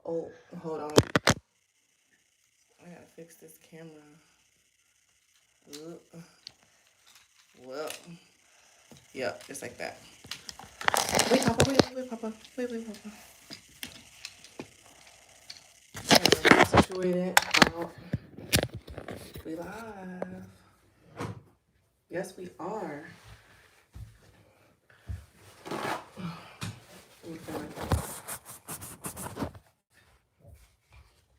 Oh, hold on. I gotta fix this camera. Well, yeah, just like that. Wait, Papa, wait, Papa. Wait, Papa. Okay, situated. Oh, we live. Yes, we are.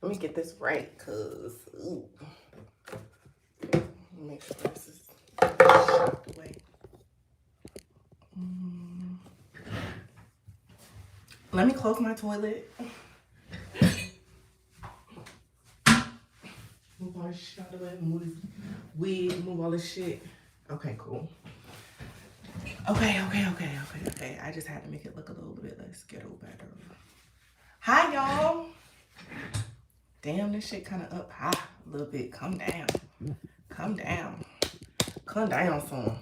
Let me get this right, cause ooh. Make sure this is shot away. Let me close my toilet. Move all this shit out of the way. Move this weed. Move all this shit. Okay, cool. Okay. I just had to make it look a little bit less ghetto better. Hi, y'all. Damn, this shit kind of up high a little bit. Come down. Come down. Come down, son.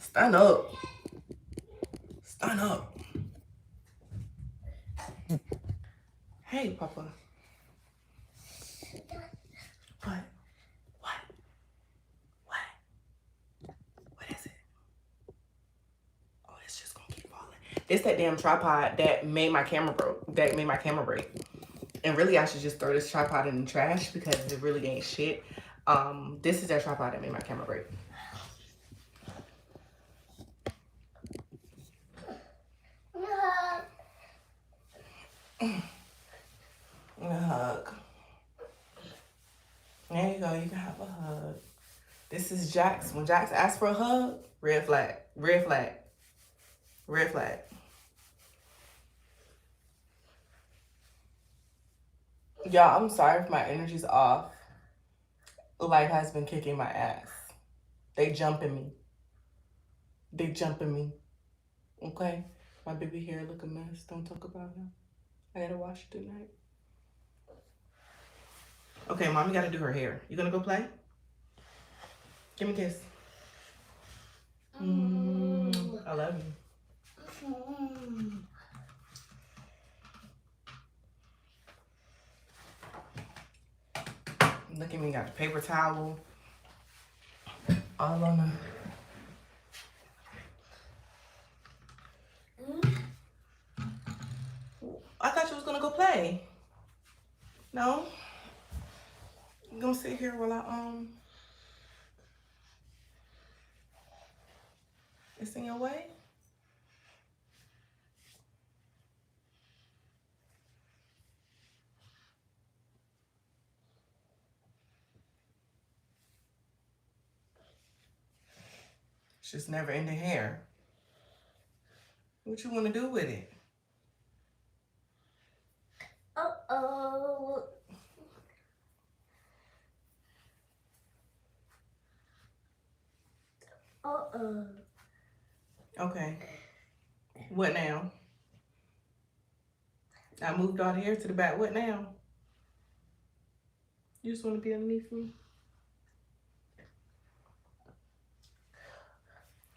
Stand up. Stand up. Hey, Papa. What? What is it? Oh, it's just gonna keep falling. It's that damn tripod that made my camera break. And really, I should just throw this tripod in the trash because it really ain't shit. This is that tripod that made my camera break. A hug. There you go. You can have a hug. This is Jax. When Jax asks for a hug, red flag. Red flag. Red flag. Y'all, I'm sorry if my energy's off. Life has been kicking my ass. They jumping me. Okay? My baby hair look a mess. Don't talk about him. I gotta wash it tonight. Okay, Mommy gotta do her hair. You gonna go play? Give me a kiss. I love you. Look at me, got the paper towel. All on the... I thought you was gonna go play. No? You gonna sit here while I, it's in your way? It's just never ending hair. What you wanna do with it? Uh-oh. Uh-oh. Okay. What now? I moved all the hair to the back. What now? You just want to be underneath me?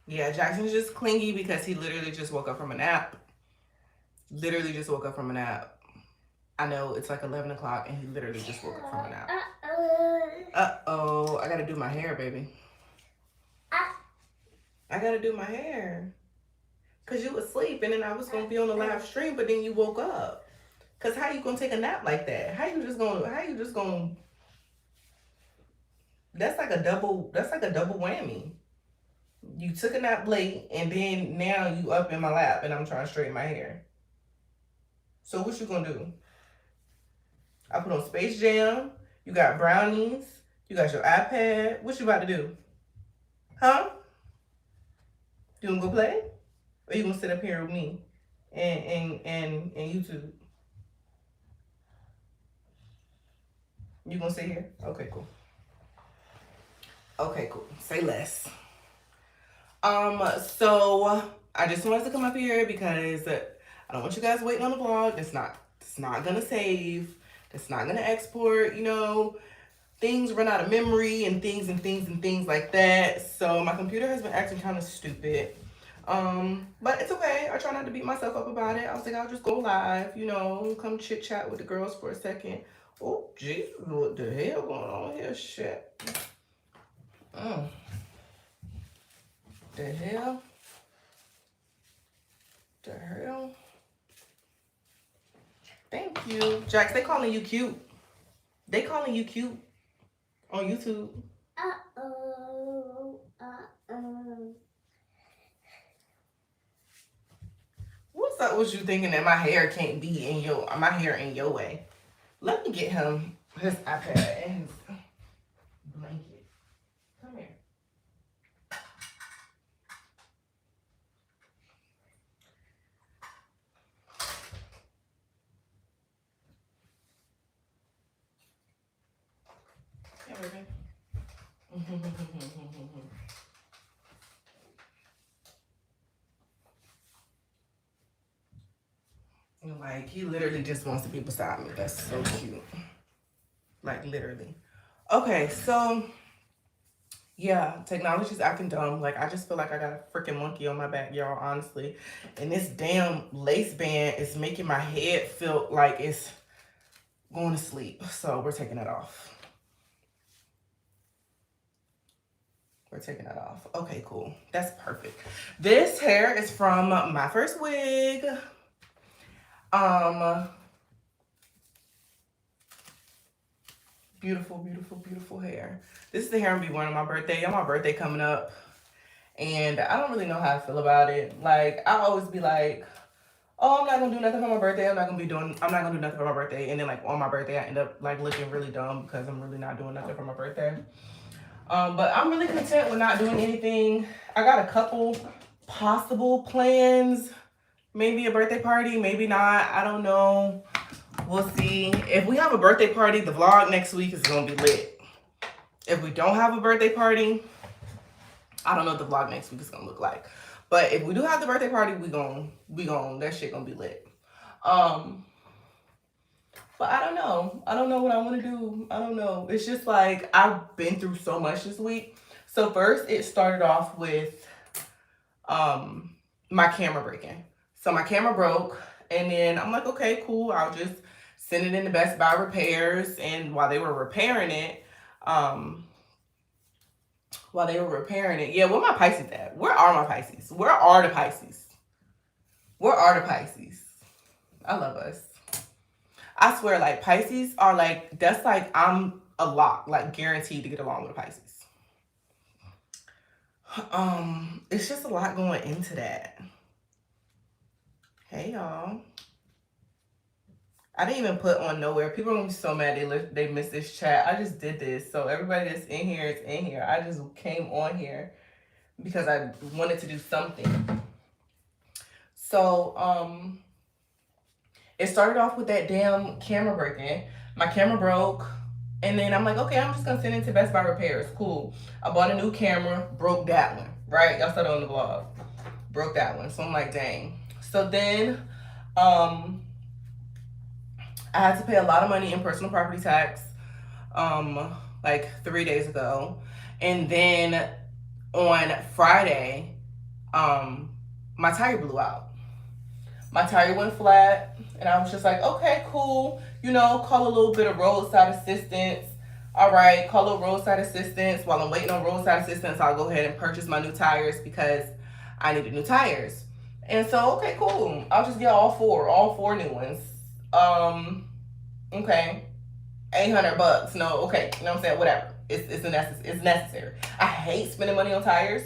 Yeah, Jackson's just clingy because he literally just woke up from a nap. I know it's like 11 o'clock and he literally just woke up from a nap. Uh-oh. I gotta do my hair, baby. I gotta do my hair. Cause you was asleep and then I was gonna be on the live stream, but then you woke up. Cause how you gonna take a nap like that? How you just gonna that's like a double whammy. You took a nap late and then now you up in my lap and I'm trying to straighten my hair. So what you gonna do? I put on Space Jam, you got brownies, you got your iPad. What you about to do? Huh? You gonna go play? Or you gonna sit up here with me and YouTube? You gonna sit here? Okay, cool. Say less. So I just wanted to come up here because I don't want you guys waiting on the vlog. It's not gonna save. It's not gonna export, you know. Things run out of memory and things like that. So my computer has been acting kind of stupid. But it's okay. I try not to beat myself up about it. I was like, I'll just go live, come chit chat with the girls for a second. Oh, Jesus, what the hell going on here? Shit. Oh, the hell? The hell? Thank you. Jax, they calling you cute. They calling you cute on YouTube. Uh-oh. Uh-oh. What's up with you thinking that my hair can't be in your way? Let me get him his iPad and his blanket. Come here. Hey, baby. Like, he literally just wants to be beside me. That's so cute. Like, literally. Okay, so, yeah, technology's acting dumb. Like, I just feel like I got a freaking monkey on my back, y'all, honestly. And this damn lace band is making my head feel like it's going to sleep. So, we're taking it off. We're taking that off. Okay, cool. That's perfect. This hair is from my first wig. Beautiful, beautiful, beautiful hair. This is the hair I'm gonna be wearing on my birthday. On my birthday coming up. And I don't really know how I feel about it. Like, I always be like, oh, I'm not gonna do nothing for my birthday. I'm not gonna do nothing for my birthday. And then like on my birthday, I end up like looking really dumb because I'm really not doing nothing for my birthday. But I'm really content with not doing anything. I got a couple possible plans. Maybe a birthday party, maybe not. I don't know. We'll see. If we have a birthday party, the vlog next week is gonna be lit. If we don't have a birthday party, I don't know what the vlog next week is gonna look like. But if we do have the birthday party, we gon' that shit gonna be lit. But I don't know. I don't know what I want to do. I don't know. It's just like I've been through so much this week. So first it started off with my camera breaking. So my camera broke, and then I'm like, okay, cool. I'll just send it in the Best Buy repairs. And while they were repairing it, yeah, where my Pisces at? Where are my Pisces? Where are the Pisces? Where are the Pisces? I love us. I swear, like, Pisces are like, that's like, I'm a lock, like, guaranteed to get along with a Pisces. It's just a lot going into that. Hey, y'all. I didn't even put on nowhere. People are gonna be so mad they missed this chat. I just did this. So everybody that's in here is in here. I just came on here because I wanted to do something. So, it started off with that damn camera breaking. My camera broke. And then I'm like, okay, I'm just gonna send it to Best Buy repairs. Cool. I bought a new camera, broke that one, right? Y'all saw it on the vlog. Broke that one. So I'm like, dang. So then, I had to pay a lot of money in personal property tax, like 3 days ago. And then on Friday, my tire blew out. My tire went flat, and I was just like, okay, cool. Call a little bit of roadside assistance. All right, call a little roadside assistance. While I'm waiting on roadside assistance, I'll go ahead and purchase my new tires because I needed new tires. And so, okay, cool. I'll just get all four new ones. Okay, $800. No, okay, you know what I'm saying? Whatever. It's necessary. I hate spending money on tires.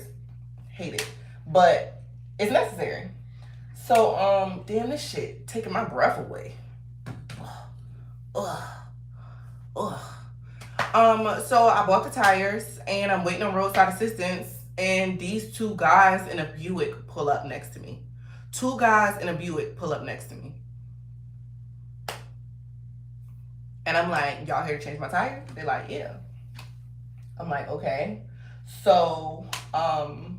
Hate it, but it's necessary. So, damn, this shit taking my breath away. Ugh. So I bought the tires, and I'm waiting on roadside assistance, and these two guys in a Buick pull up next to me. Two guys in a Buick pull up next to me. And I'm like, y'all here to change my tire? They're like, yeah. I'm like, okay. So, y'all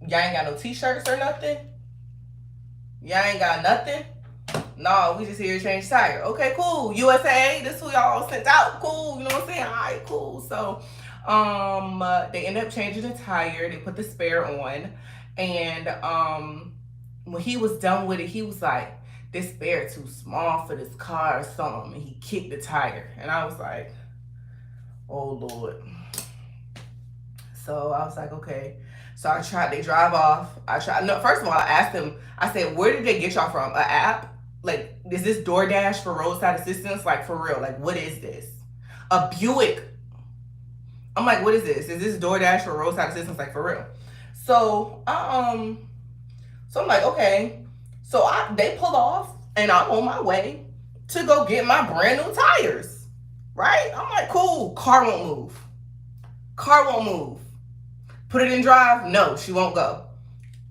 ain't got no t-shirts or nothing? Y'all ain't got nothing? No, we just here to change tire. Okay, cool. USA, this who y'all sent out. Cool, you know what I'm saying? All right, cool. So, they end up changing the tire. They put the spare on. And when he was done with it, he was like, this spare too small for this car or something. And he kicked the tire. And I was like, oh Lord. So I was like, okay. So I tried, they drive off. I tried, no, first of all, I asked them, I said, where did they get y'all from? An app? Like, is this DoorDash for roadside assistance? Like, for real, like, what is this? A Buick. I'm like, what is this? Is this DoorDash for roadside assistance? Like, for real. So, so I'm like, okay. So they pull off, and I'm on my way to go get my brand new tires. Right? I'm like, cool. Car won't move. Car won't move. Put it in drive? No, she won't go.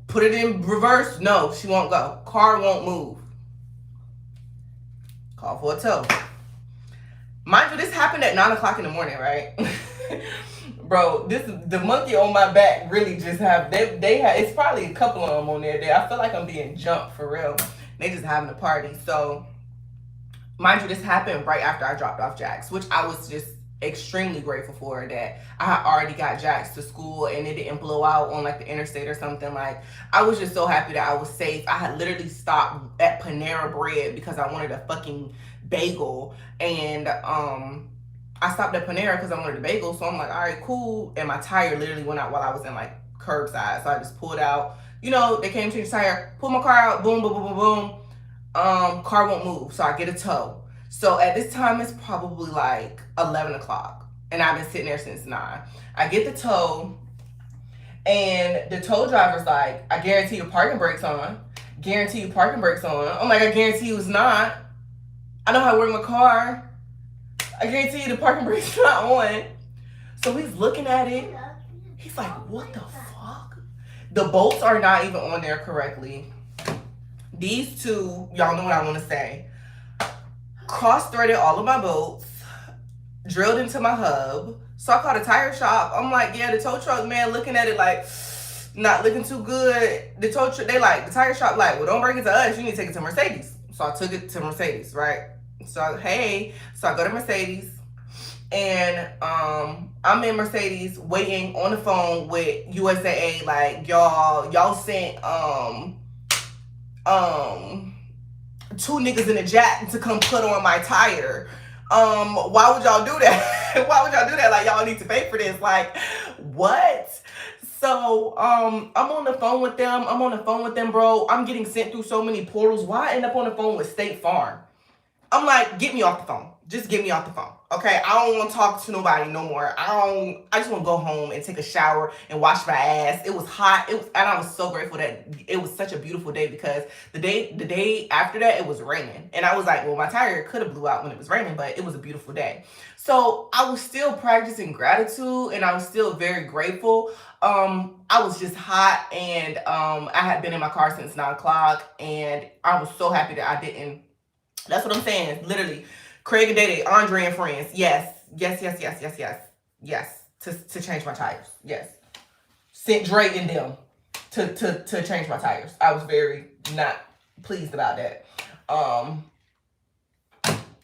Put it in reverse? No, she won't go. Car won't move. Call for a tow. Mind you, this happened at 9 o'clock in the morning, right? Bro, the monkey on my back really just have they have, it's probably a couple of them on there. I feel like I'm being jumped for real. They just having a party. So mind you, this happened right after I dropped off Jax, which I was just extremely grateful for, that I had already got Jax to school and it didn't blow out on like the interstate or something. Like, I was just so happy that I was safe. I had literally stopped at Panera Bread because I wanted a fucking bagel, and I stopped at Panera because I wanted a bagel. So I'm like, all right, cool. And my tire literally went out while I was in like curbside, so I just pulled out. You know, they came to change the tire, pull my car out, boom, boom, boom, boom, boom. Car won't move, so I get a tow. So at this time, it's probably like 11 o'clock, and I've been sitting there since 9. I get the tow, and the tow driver's like, I guarantee your parking brake's on. Guarantee your parking brake's on. I'm like, I guarantee you it's not. I know how to work my car. I guarantee you the parking brake's not on. So he's looking at it. He's like, what the fuck? The bolts are not even on there correctly. These two, y'all know what I want to say, cross-threaded all of my bolts, drilled into my hub. So I called a tire shop. I'm like, yeah, the tow truck man looking at it like, not looking too good. The tow truck, they like, the tire shop like, well, don't bring it to us. You need to take it to Mercedes. So I took it to Mercedes, right? So I go to Mercedes, and I'm in Mercedes waiting on the phone with USAA, like, y'all sent two niggas in a jack to come put on my tire. Why would y'all do that? Why would y'all do that? Like, y'all need to pay for this. Like, what? So I'm on the phone with them, bro. I'm getting sent through so many portals. Why I end up on the phone with State Farm? I'm like, get me off the phone. Just get me off the phone. Okay? I don't want to talk to nobody no more. I just want to go home and take a shower and wash my ass. It was hot. And I was so grateful that it was such a beautiful day, because the day after that, it was raining. And I was like, well, my tire could have blew out when it was raining, but it was a beautiful day. So I was still practicing gratitude, and I was still very grateful. I was just hot, and I had been in my car since 9 o'clock, and I was so happy that I didn't. That's what I'm saying. Literally, Craig and Dede, Andre and friends. Yes. To change my tires. Yes. Sent Dre and them to change my tires. I was very not pleased about that.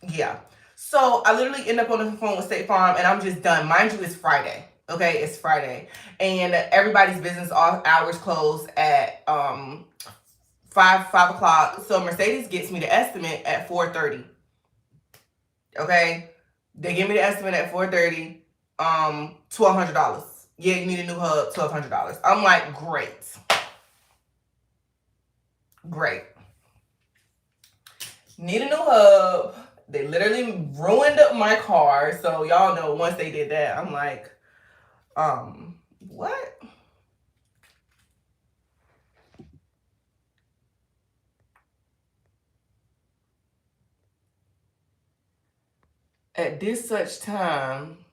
Yeah. So I literally end up on the phone with State Farm, and I'm just done. Mind you, it's Friday. Okay, it's Friday, and everybody's business hours close at 5 o'clock. So Mercedes gets me the estimate at 4:30. Okay, they give me the estimate at 4:30. $1,200. Yeah, you need a new hub. $1,200. I'm like, great. Need a new hub. They literally ruined up my car. So y'all know, once they did that, I'm like, what? At this such time,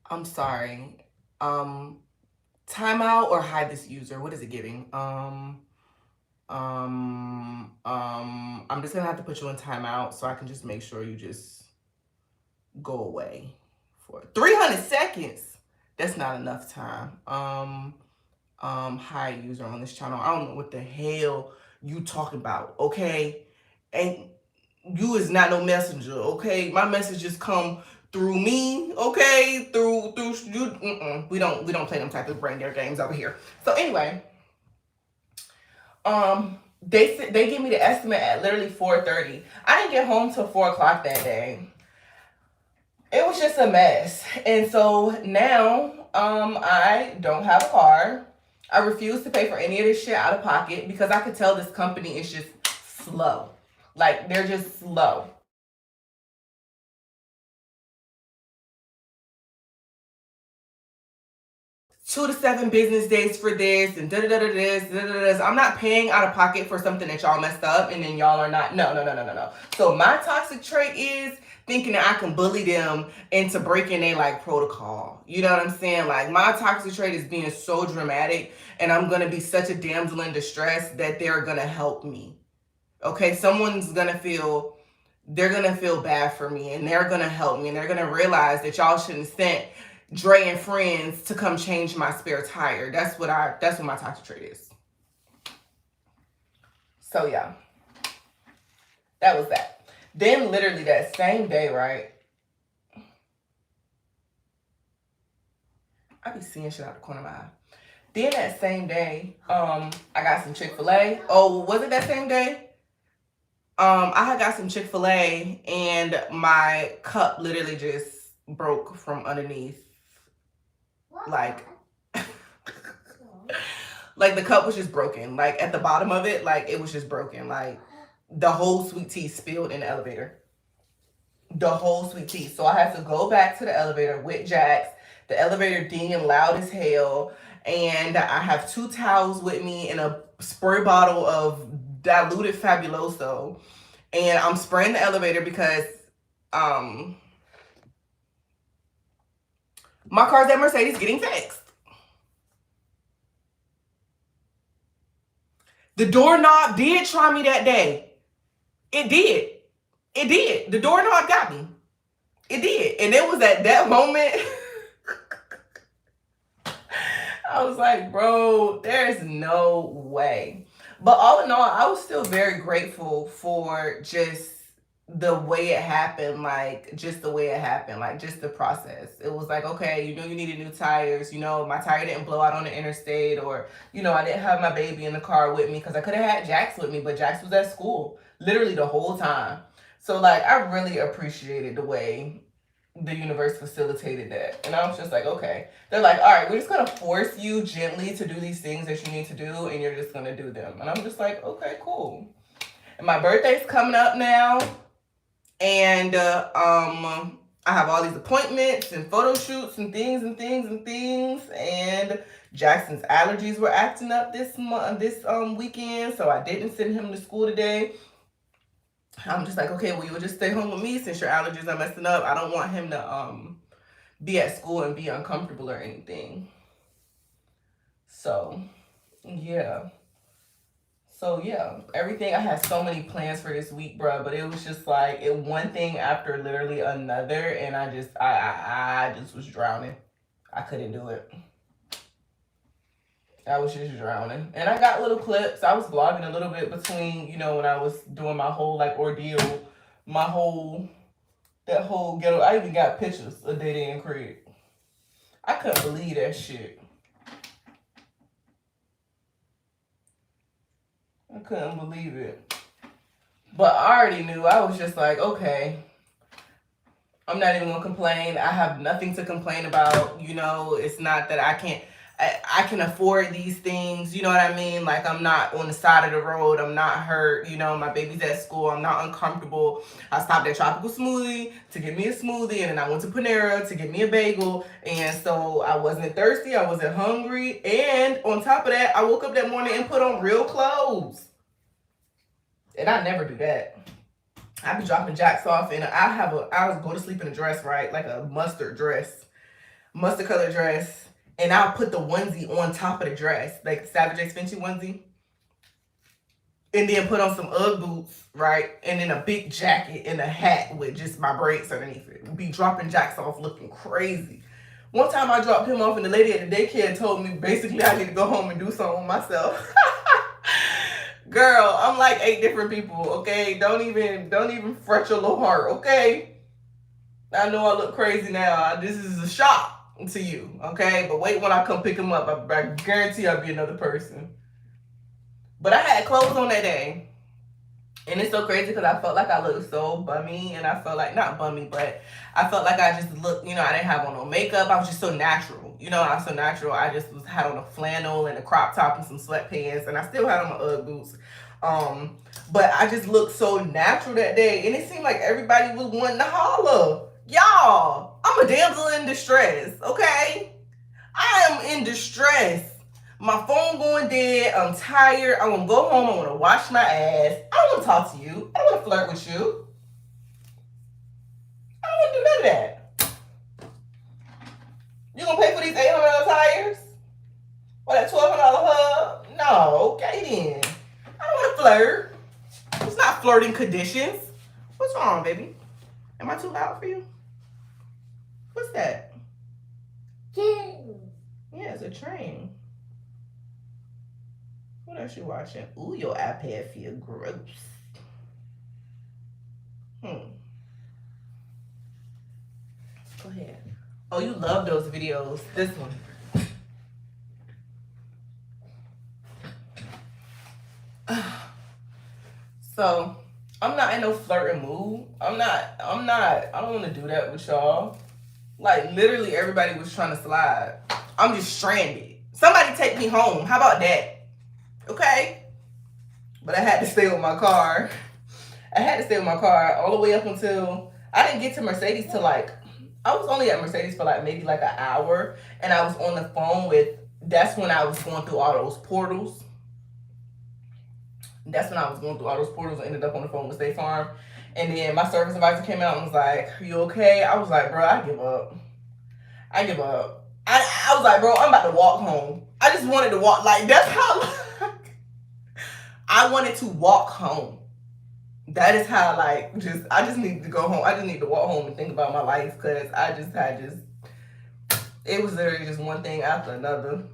I'm sorry. Timeout or hide this user. What is it giving? I'm just gonna have to put you in timeout so I can just make sure you just go away for 300 seconds. That's not enough time. Hide user on this channel. I don't know what the hell you talking about, okay? And you is not no messenger, okay? My messages come through me, okay? Through you. We don't play them type of brain dare games over here. So anyway, they give me the estimate at literally 4:30. I didn't get home till 4 o'clock that day. It was just a mess, and so now I don't have a car. I refuse to pay for any of this shit out of pocket because I could tell this company is just slow. Like, they're just slow. 2 to 7 business days for this and da da da da this, da da da. I'm not paying out of pocket for something that y'all messed up and then y'all are not. No, no, no, no, no, no. So my toxic trait is thinking that I can bully them into breaking their like protocol. You know what I'm saying? Like, my toxic trait is being so dramatic, and I'm gonna be such a damsel in distress that they're gonna help me. Okay, someone's gonna feel, they're gonna feel bad for me, and they're gonna help me, and they're gonna realize that y'all shouldn't send Dre and friends to come change my spare tire. That's what my toxic trait is. So yeah, that was that. Then literally that same day, right? I be seeing shit out the corner of my eye. Then that same day, I got some Chick-fil-A. Oh, was it that same day? I had got some Chick-fil-A and my cup literally just broke from underneath. Like, like the cup was just broken. Like, at the bottom of it, like, it was just broken. Like, the whole sweet tea spilled in the elevator. The whole sweet tea. So I had to go back to the elevator with Jax. The elevator dinging loud as hell. And I have 2 towels with me and a spray bottle of diluted Fabuloso. And I'm spraying the elevator because my car's at Mercedes getting fixed. The doorknob did try me that day. It did. It did. The doorknob got me. It did. And it was at that moment I was like, bro, there's no way. But all in all, I was still very grateful for just the way it happened, like just the way it happened, like just the process. It was like, okay, you needed new tires, my tire didn't blow out on the interstate, or I didn't have my baby in the car with me because I could have had Jax with me, but Jax was at school literally the whole time. So like, I really appreciated the way the universe facilitated that. And I was just like, okay. They're like, all right, we're just gonna force you gently to do these things that you need to do, and you're just gonna do them. And I'm just like, okay, cool. And my birthday's coming up now, and I have all these appointments and photo shoots and things. And Jackson's allergies were acting up this weekend, so I didn't send him to school today. I'm just like, okay, well, you would just stay home with me since your allergies are messing up. I don't want him to be at school and be uncomfortable or anything. So yeah, everything. I had so many plans for this week, bro, but it was just like one thing after literally another, and I just was drowning. I couldn't do it. I was just drowning. And I got little clips. I was vlogging a little bit between, when I was doing my whole like ordeal, that whole ghetto. I even got pictures of Day Day and Craig. I couldn't believe that shit. I couldn't believe it. But I already knew. I was just like, okay, I'm not even gonna complain. I have nothing to complain about. It's not that I can afford these things, you know what I mean? Like, I'm not on the side of the road. I'm not hurt. My baby's at school. I'm not uncomfortable. I stopped at Tropical Smoothie to get me a smoothie, and then I went to Panera to get me a bagel. And so I wasn't thirsty. I wasn't hungry. And on top of that, I woke up that morning and put on real clothes. And I never do that. I be dropping Jax off, and I'll go to sleep in a dress, right? Like a mustard color dress. And I'll put the onesie on top of the dress, like the Savage X Fenty onesie. And then put on some Ugg boots, right? And then a big jacket and a hat with just my braids underneath it. Be dropping Jax off looking crazy. One time I dropped him off, and the lady at the daycare told me basically I need to go home and do something myself. Girl, I'm like 8 different people, okay? Don't even fret your little heart, okay? I know I look crazy now. This is a shock to you, okay? But wait when I come pick him up. I guarantee I'll be another person. But I had clothes on that day. And it's so crazy because I felt like I looked so bummy, and I felt like, not bummy, but I felt like I just looked, I didn't have on no makeup. I was just so natural. I was so natural. I just had on a flannel and a crop top and some sweatpants, and I still had on my Ugg boots. But I just looked so natural that day, and it seemed like everybody was wanting to holler. Y'all, I'm a damsel in distress, okay? I am in distress. My phone going dead. I'm tired. I want to go home. I want to wash my ass. I don't want to talk to you. I don't want to flirt with you. I don't want to do none of that. You gonna pay for these $800 tires? Or that $1,200 hub? No. Okay then. I don't want to flirt. It's not flirting conditions. What's wrong, baby? Am I too loud for you? What's that? Yeah, it's a train. What else you watching? Ooh, your iPad feel gross. Go ahead. Oh, you love those videos. This one. So, I'm not in no flirting mood. I don't want to do that with y'all. Like, literally everybody was trying to slide. I'm just stranded. Somebody take me home. How about that? Okay? But I had to stay with my car. I had to stay with my car all the way up until I didn't get to Mercedes till I was only at Mercedes for maybe an hour, and I was on the phone that's when I was going through all those portals. And ended up on the phone with State Farm. And then my service advisor came out and was like, "Are you okay?" I was like, "Bro, I give up. I was like, "Bro, I'm about to walk home." I just wanted to walk. That's how I wanted to walk home. That is how I just need to go home. I just need to walk home and think about my life, because it was literally just one thing after another.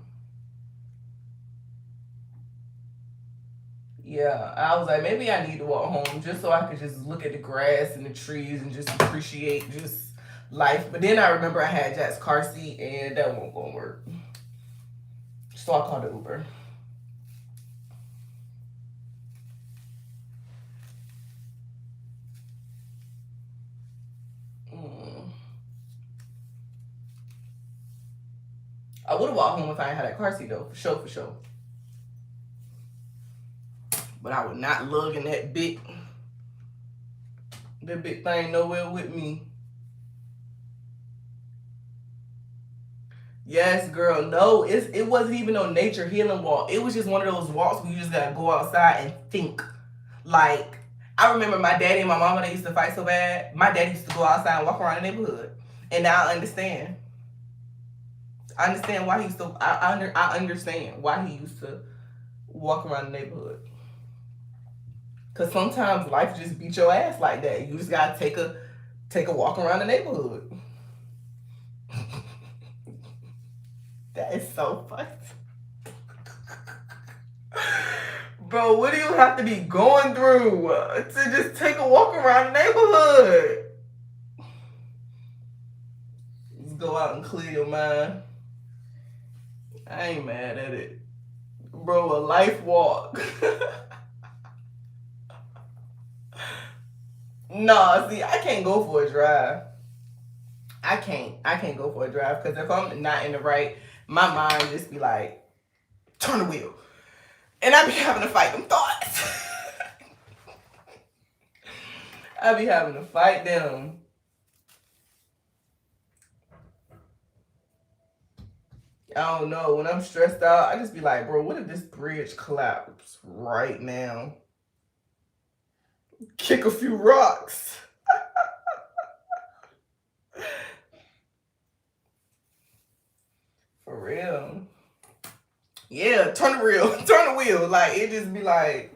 Yeah, I was like, maybe I need to walk home just so I could just look at the grass and the trees and just appreciate just life. But then I remember I had Jack's car seat, and that won't gonna work. So I called the Uber. I would have walked home if I had that car seat though, for sure. But I would not lug in that big thing nowhere with me. Yes, girl. No, it wasn't even no nature healing walk. It was just one of those walks where you just gotta go outside and think. I remember my daddy and my mama, they used to fight so bad. My daddy used to go outside and walk around the neighborhood. And now I understand. I understand why he used to. I understand why he used to walk around the neighborhood. Cause sometimes life just beat your ass like that. You just gotta take a walk around the neighborhood. That is so funny. Bro, what do you have to be going through to just take a walk around the neighborhood? Just go out and clear your mind. I ain't mad at it. Bro, a life walk. No, see, I can't go for a drive. I can't go for a drive, because if I'm not in the right, my mind just be like, turn the wheel. And I be having to fight them thoughts. I be having to fight them. I don't know. When I'm stressed out, I just be like, bro, what if this bridge collapsed right now? Kick a few rocks. For real. Yeah, turn the wheel. Turn the wheel. It just be like,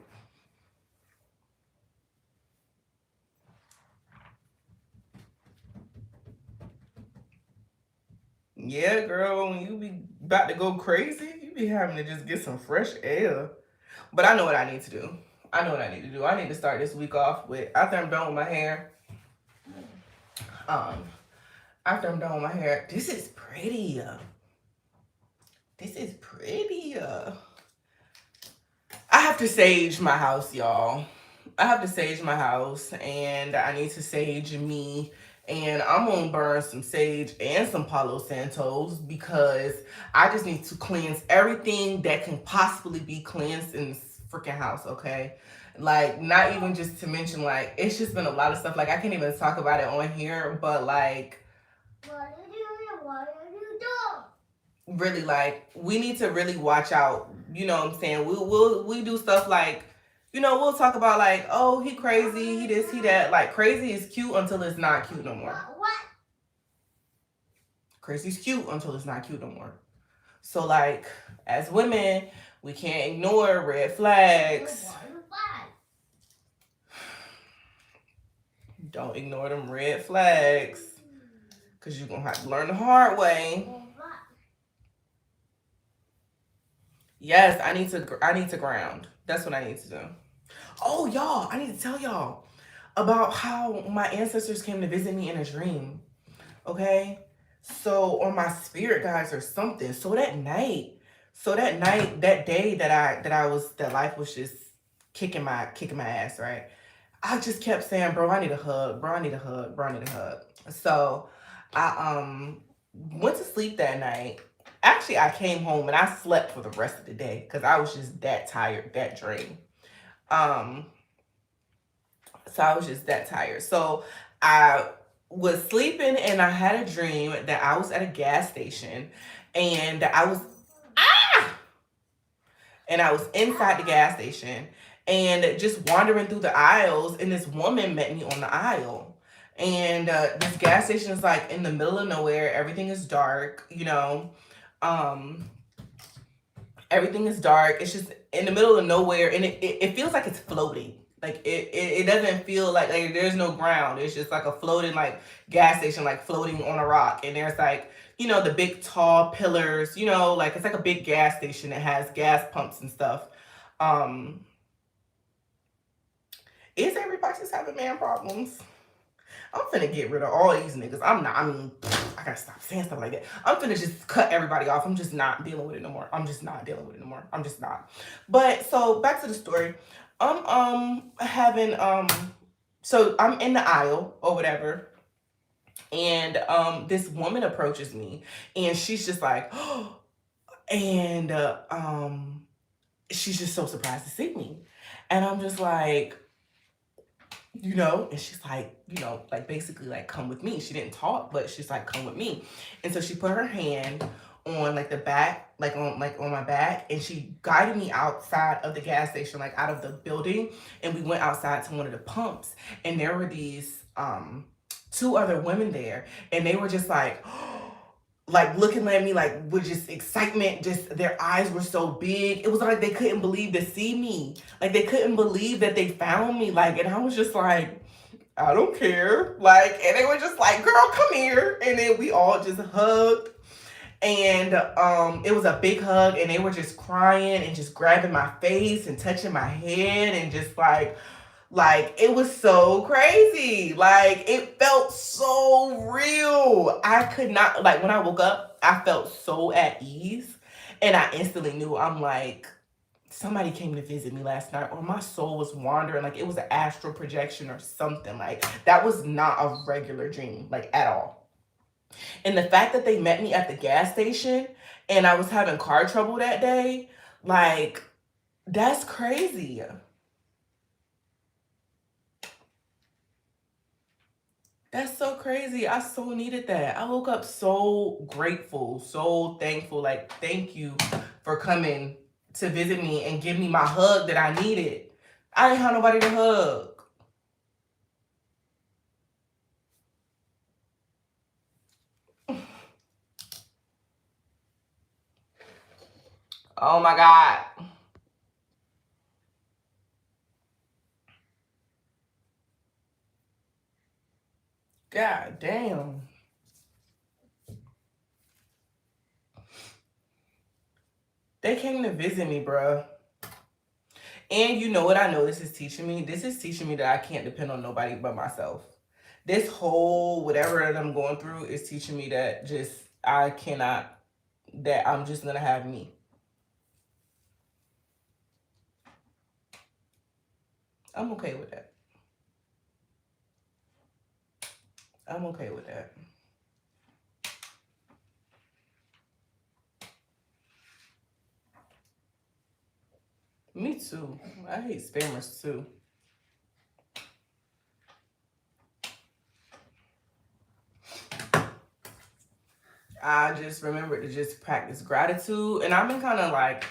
yeah, girl, when you be about to go crazy, you be having to just get some fresh air. But I know what I need to do. I need to start this week off with, after I'm done with my hair, Um, after I'm done with my hair, this is pretty. This is pretty. I have to sage my house, y'all. I have to sage my house, and I need to sage me. And I'm gonna burn some sage and some Palo Santos because I just need to cleanse everything that can possibly be cleansed in this freaking house, okay? Like, not even just to mention, like, it's just been a lot of stuff. Like, I can't even talk about it on here, but like, really, like, we need to really watch out. You know what I'm saying? We do stuff like, we'll talk about like, oh, he crazy, he this, he that. Like, crazy is cute until it's not cute no more. Crazy's cute until it's not cute no more. So like, as women, we can't ignore red flags. Don't ignore them red flags, because you're gonna have to learn the hard way. Yes, I need to ground. That's what I need to do. Oh, y'all, I need to tell y'all about how my ancestors came to visit me in a dream. Okay? So, or my spirit guides or something. That day that life was just kicking my ass, right? I just kept saying, bro, I need a hug, bro, I need a hug, bro, I need a hug. So I went to sleep that night. Actually, I came home and I slept for the rest of the day because I was just that tired, that drained. Um, so I was just that tired. So I was sleeping and I had a dream that I was at a gas station and I was inside the gas station and just wandering through the aisles, and this woman met me on the aisle. And this gas station is like in the middle of nowhere. Everything is dark, Um, everything is dark. It's just in the middle of nowhere, and it feels like it's floating. Like it doesn't feel like there's no ground. It's just like a floating like gas station, like floating on a rock. And there's like, the big tall pillars, like it's like a big gas station that has gas pumps and stuff. Um, is everybody just having man problems? I'm finna get rid of all these niggas. I gotta stop saying stuff like that. I'm finna just cut everybody off. I'm just not dealing with it no more. I'm just not dealing with it no more. I'm just not. But so back to the story. I'm having so I'm in the aisle or whatever, and this woman approaches me, and she's just like, and she's just so surprised to see me, and I'm just like, and she's like, like basically like come with me. She didn't talk, but she's like, come with me. And so she put her hand on like the back, on my back, and she guided me outside of the gas station, like out of the building. And we went outside to one of the pumps, and there were these two other women there, and they were just like like looking at me like with just excitement. Just their eyes were so big, it was like they couldn't believe to see me, like they couldn't believe that they found me, like. And I was just like, I don't care, like. And they were just like, girl, come here. And then we all just hugged, and it was a big hug, and they were just crying and just grabbing my face and touching my head and just like, it was so crazy. Like, it felt so real. I could not, like, when I woke up, I felt so at ease. And I instantly knew, I'm like, somebody came to visit me last night, or my soul was wandering. Like, it was an astral projection or something. Like, that was not a regular dream, like, at all. And the fact that they met me at the gas station and I was having car trouble that day, like, that's crazy. That's so crazy. I so needed that. I woke up so grateful, so thankful. Like, thank you for coming to visit me and give me my hug that I needed. I didn't have nobody to hug. Oh my God. God damn. They came to visit me, bruh. And you know what I know this is teaching me? This is teaching me that I can't depend on nobody but myself. This whole whatever that I'm going through is teaching me that just I cannot, that I'm just gonna have me. I'm okay with that. I'm okay with that. Me too. I hate spammers too. I just remember to just practice gratitude. And I've been kind of like,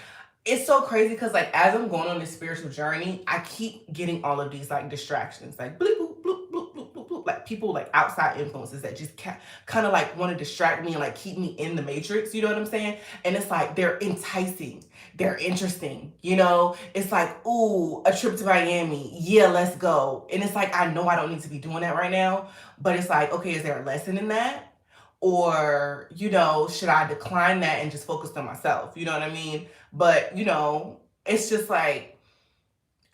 it's so crazy because like as I'm going on this spiritual journey, I keep getting all of these like distractions, like bloop, bloop, bloop, bloop, bloop, bloop, bloop, like people like outside influences that just kind of like want to distract me and like keep me in the matrix. You know what I'm saying? And it's like they're enticing, they're interesting. You know, it's like, ooh, a trip to Miami, yeah, let's go. And it's like I know I don't need to be doing that right now, but it's like, okay, is there a lesson in that? Or should I decline that and just focus on myself? You know what I mean? But it's just like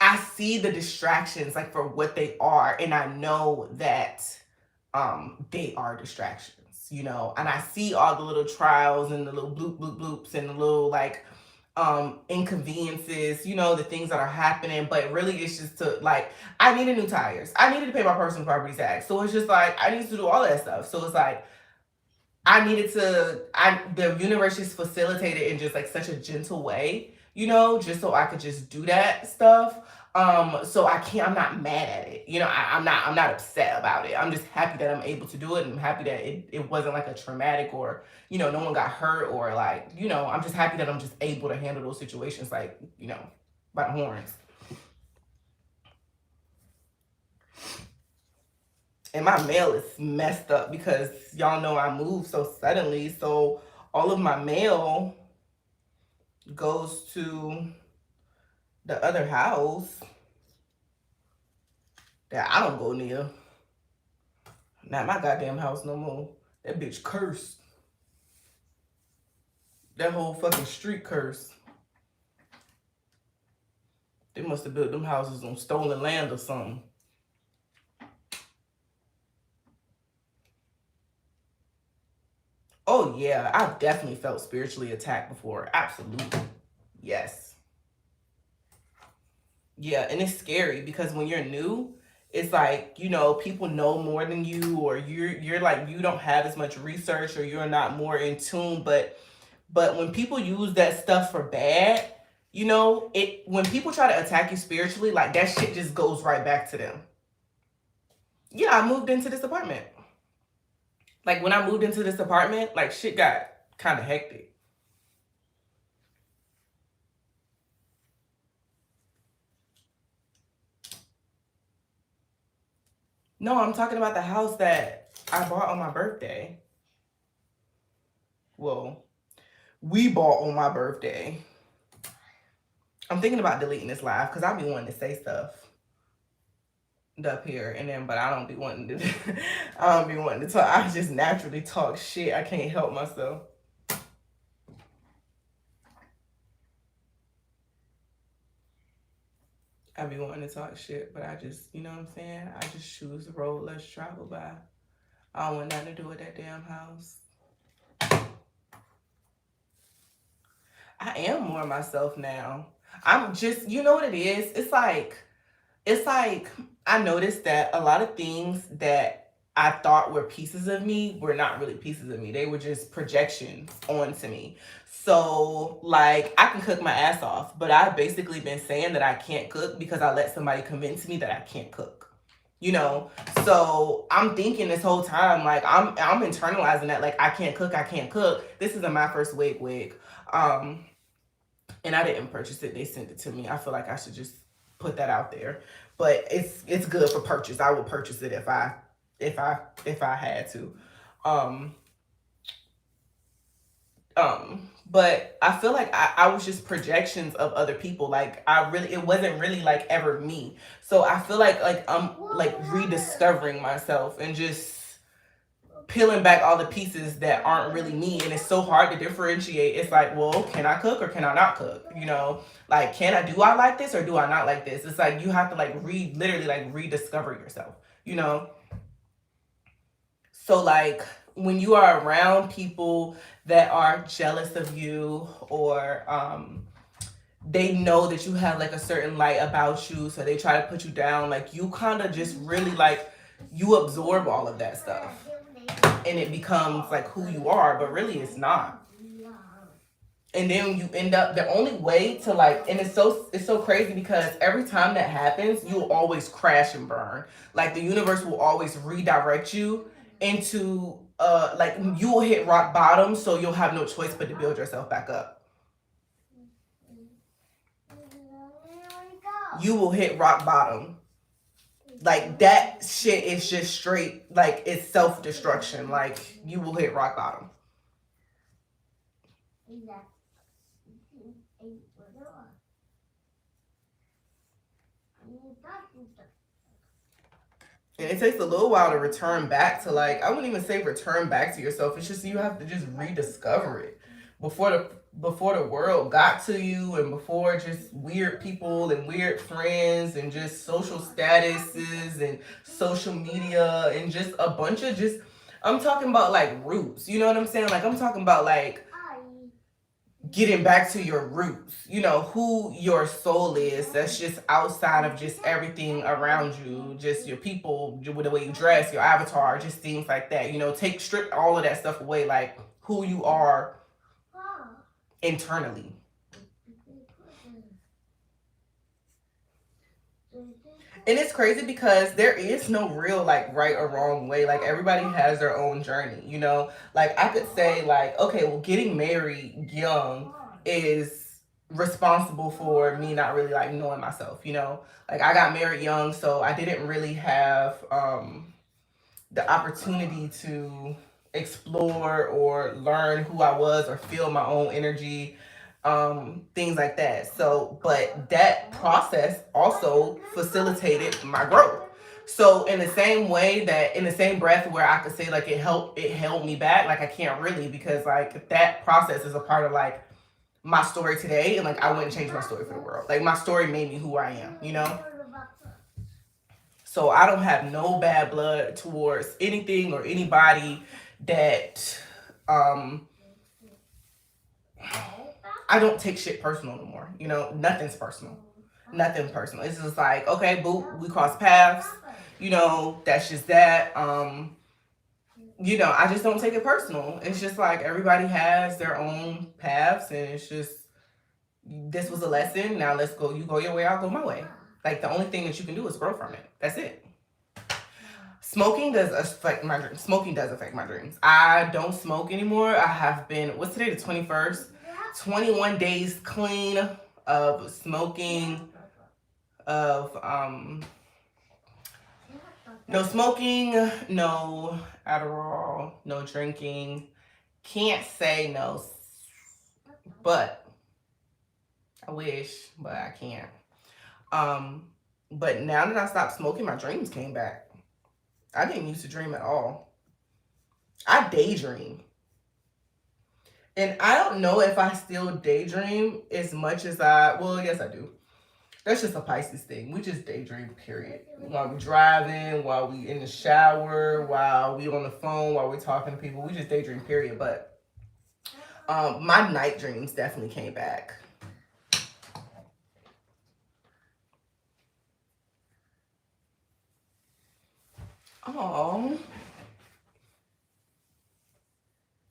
I see the distractions like for what they are, and I know that they are distractions, and I see all the little trials and the little bloop bloop bloops and the little like inconveniences, the things that are happening. But really it's just to like, I needed new tires, I needed to pay my personal property tax, so it's just like I need to do all that stuff. So it's like the universe just facilitated in just like such a gentle way, just so I could just do that stuff. So I'm not mad at it. I'm not upset about it. I'm just happy that I'm able to do it. And I'm happy that it wasn't like a traumatic or, no one got hurt or like, I'm just happy that I'm just able to handle those situations like, by the horns. And my mail is messed up because y'all know I moved so suddenly. So all of my mail goes to the other house that I don't go near. Not my goddamn house no more. That bitch cursed. That whole fucking street cursed. They must have built them houses on stolen land or something. Oh yeah, I've definitely felt spiritually attacked before. Absolutely. Yes. Yeah, and it's scary because when you're new, it's like, people know more than you, or you're like you don't have as much research, or you're not more in tune, but when people use that stuff for bad, when people try to attack you spiritually, like that shit just goes right back to them. Yeah, I moved into this apartment. Like when I moved into this apartment, like shit got kind of hectic. No, I'm talking about the house that I bought on my birthday. Well, we bought on my birthday. I'm thinking about deleting this live because I be wanting to say stuff up here, and then but I don't be wanting to. I don't be wanting to talk. I just naturally talk shit. I can't help myself. I be wanting to talk shit, but I just, you know what I'm saying? I just choose the road less traveled by. I don't want nothing to do with that damn house. I am more myself now. I'm just, you know what it is? It's like I noticed that a lot of things that I thought were pieces of me were not really pieces of me. They were just projections onto me. So, like, I can cook my ass off, but I've basically been saying that I can't cook because I let somebody convince me that I can't cook. So I'm thinking this whole time, like, I'm internalizing that, like, I can't cook, I can't cook. This isn't my first wig. And I didn't purchase it. They sent it to me. I feel like I should just put that out there. But it's good for purchase. I would purchase it if I had to. But I feel like I was just projections of other people. Like it wasn't really like ever me. So I feel like I'm like rediscovering myself and just peeling back all the pieces that aren't really me. And it's so hard to differentiate. It's like, well, can I cook or can I not cook? Like, do I like this or do I not like this? It's like you have to like literally like rediscover yourself. So like when you are around people that are jealous of you, or they know that you have like a certain light about you, so they try to put you down, like you kind of just really like, you absorb all of that stuff and it becomes like who you are, but really it's not. And then you end up, the only way to like, and it's so crazy because every time that happens you'll always crash and burn. Like the universe will always redirect you into like you will hit rock bottom, so you'll have no choice but to build yourself back up. You will hit rock bottom. Like that shit is just straight, like it's self-destruction. Like you will hit rock bottom. And it takes a little while to return back to, like, I wouldn't even say return back to yourself. It's just you have to just rediscover it before the world got to you, and before just weird people and weird friends and just social statuses and social media and just a bunch of just, I'm talking about like roots. You know what I'm saying? Like I'm talking about like getting back to your roots, you know, who your soul is. That's just outside of just everything around you, just your people, with the way you dress, your avatar, just things like that. You know, strip all of that stuff away, like who you are internally. And it's crazy because there is no real like right or wrong way. Like everybody has their own journey, you know? Like I could say like, okay, well getting married young is responsible for me not really like knowing myself, you know? Like I got married young, so I didn't really have the opportunity to explore or learn who I was or feel my own energy, things like that. So, but that process also facilitated my growth. So, in the same way that, in the same breath where I could say like it held me back, like I can't really, because like that process is a part of like my story today, and like I wouldn't change my story for the world. Like my story made me who I am, you know? So I don't have no bad blood towards anything or anybody that I don't take shit personal no more. You know, nothing's personal. Nothing personal. It's just like, okay, boo, we cross paths. You know, that's just that. You know, I just don't take it personal. It's just like everybody has their own paths, and it's just, this was a lesson. Now let's go. You go your way, I'll go my way. Like the only thing that you can do is grow from it. That's it. Smoking does affect my dreams. Smoking does affect my dreams. I don't smoke anymore. I have been, what's today, the 21st? 21 days clean of smoking, of no smoking, no Adderall, no drinking. Can't say no, but I wish, but I can't. But now that I stopped smoking, my dreams came back. I didn't used to dream at all. I daydream. And I don't know if I still daydream as much as well, yes, I do. That's just a Pisces thing. We just daydream, period. While we driving, while we in the shower, while we on the phone, while we're talking to people, we just daydream, period. But my night dreams definitely came back. Oh,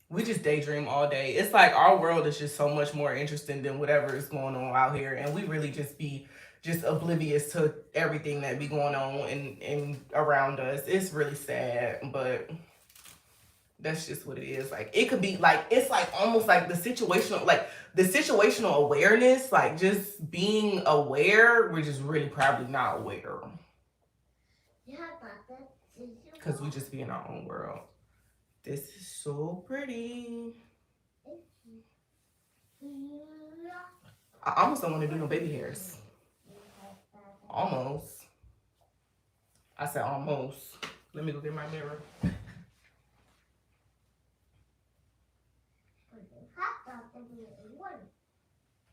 we just daydream all day. It's like our world is just so much more interesting than whatever is going on out here, and we really just be just oblivious to everything that be going on and around us. It's really sad, but that's just what it is. Like it could be like, it's like almost like the situational awareness, like just being aware. We're just really probably not aware because we just be in our own world. This is so pretty. I almost don't want to do no baby hairs. Almost. I said almost. Let me go get my mirror.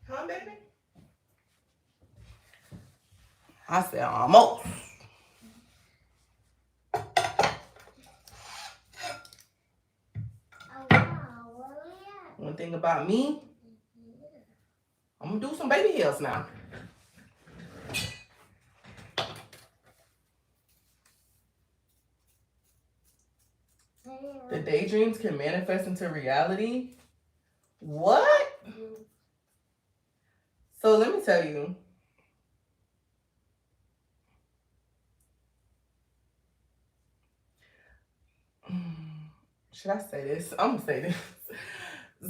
Huh, baby? I said almost. thing about me, I'm gonna do some baby hairs now. The daydreams can manifest into reality. What? So let me tell you. Should I say this? I'm gonna say this.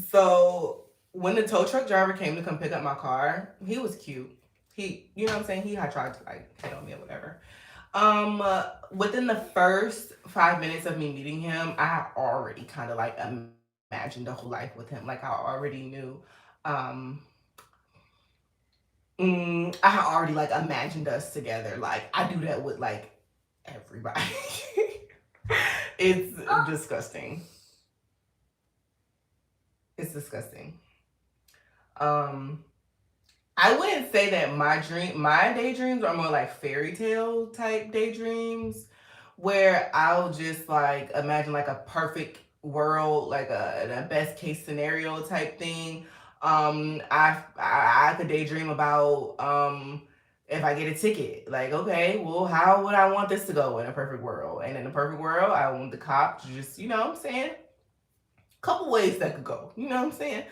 So when the tow truck driver came to come pick up my car, he was cute. He, you know what I'm saying? He had tried to like hit on me or whatever. Within the first 5 minutes of me meeting him, I had already kind of like imagined a whole life with him. Like I already knew. I had already like imagined us together. Like I do that with like everybody. It's disgusting. It's disgusting. I wouldn't say that my daydreams are more like fairy tale type daydreams, where I'll just like imagine like a perfect world, like a best case scenario type thing. I could daydream about if I get a ticket, like okay, well, how would I want this to go in a perfect world? And in a perfect world, I want the cop to just, you know what I'm saying, couple ways that could go. You know what I'm saying?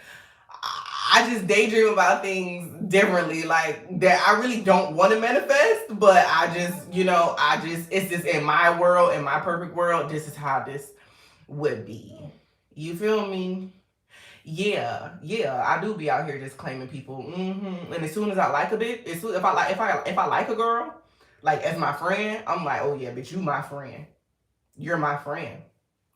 I just daydream about things differently, like that I really don't want to manifest, but I just, it's just in my world, in my perfect world, this is how this would be. You feel me? Yeah, I do be out here just claiming people. And as soon as I like a bit, if I like a girl, like as my friend, I'm like, oh yeah, bitch, you my friend. You're my friend.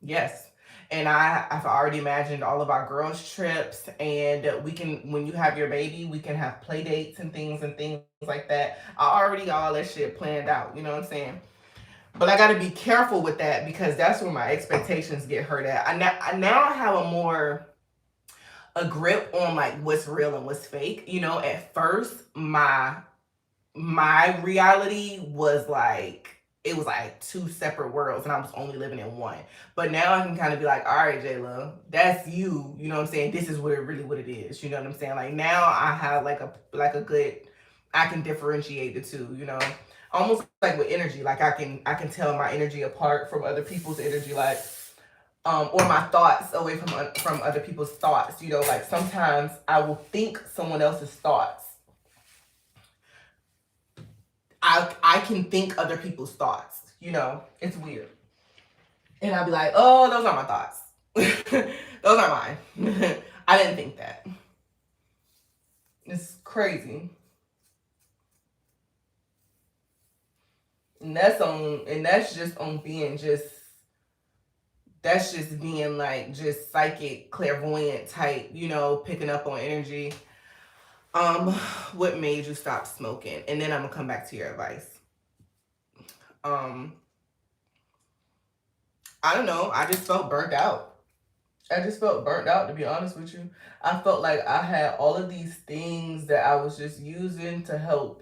Yes. And I've already imagined all of our girls' trips, and we can, when you have your baby, we can have play dates and things like that. I already got all that shit planned out, you know what I'm saying? But I got to be careful with that because that's where my expectations get hurt at. I now have a grip on like what's real and what's fake. At first my reality was like, it was like two separate worlds and I was only living in one. But now I can kind of be like, all right, Jayla, that's you. You know what I'm saying? This is what it is. You know what I'm saying? Like now I have like a good, I can differentiate the two, almost like with energy. Like I can tell my energy apart from other people's energy, like, or my thoughts away from other people's thoughts. Like sometimes I will think someone else's thoughts. I can think other people's thoughts. It's weird. And I'll be like, oh, those are my thoughts. Those are mine. I didn't think that. It's crazy. And that's just on being that's just being like just psychic, clairvoyant type, picking up on energy. What made you stop smoking? And then I'm gonna come back to your advice. I don't know. I just felt burnt out. To be honest with you. I felt like I had all of these things that I was just using to help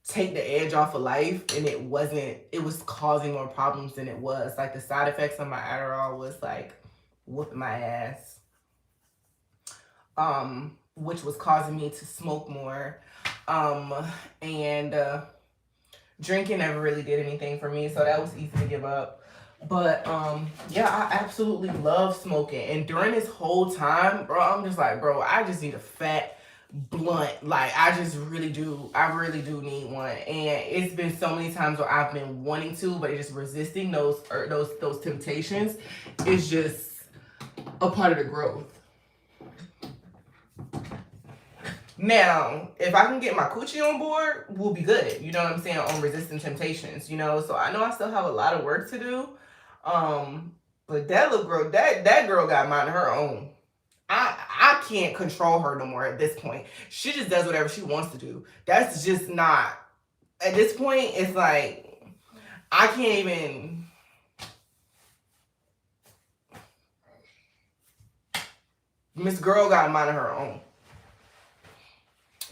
take the edge off of life, and it was causing more problems than it was. Like the side effects of my Adderall was like whooping my ass. Which was causing me to smoke more. And drinking never really did anything for me, so that was easy to give up. But yeah, I absolutely love smoking. And during this whole time, bro, I'm just like, bro, I just need a fat blunt. Like I really do need one. And it's been so many times where I've been wanting to, but it's just resisting those temptations is just a part of the growth. Now, if I can get my coochie on board, we'll be good. You know what I'm saying? On resisting temptations, So I know I still have a lot of work to do. But that little girl, that girl got mind of her own. I can't control her no more at this point. She just does whatever she wants to do. That's just not, at this point, it's like, I can't even. Miss Girl got a mind of her own.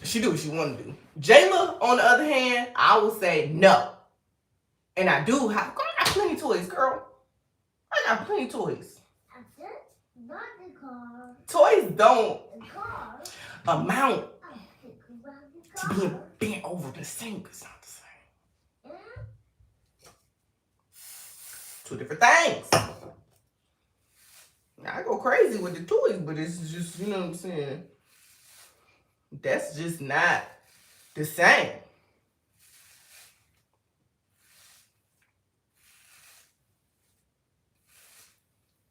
She do what she want to do. Jayla, on the other hand, I will say no. And I do have, I got plenty of toys, girl. I got plenty of toys. Toys don't amount to being bent over the sink. It's not the same. Two different things. I go crazy with the toys, but it's just, you know what I'm saying? That's just not the same.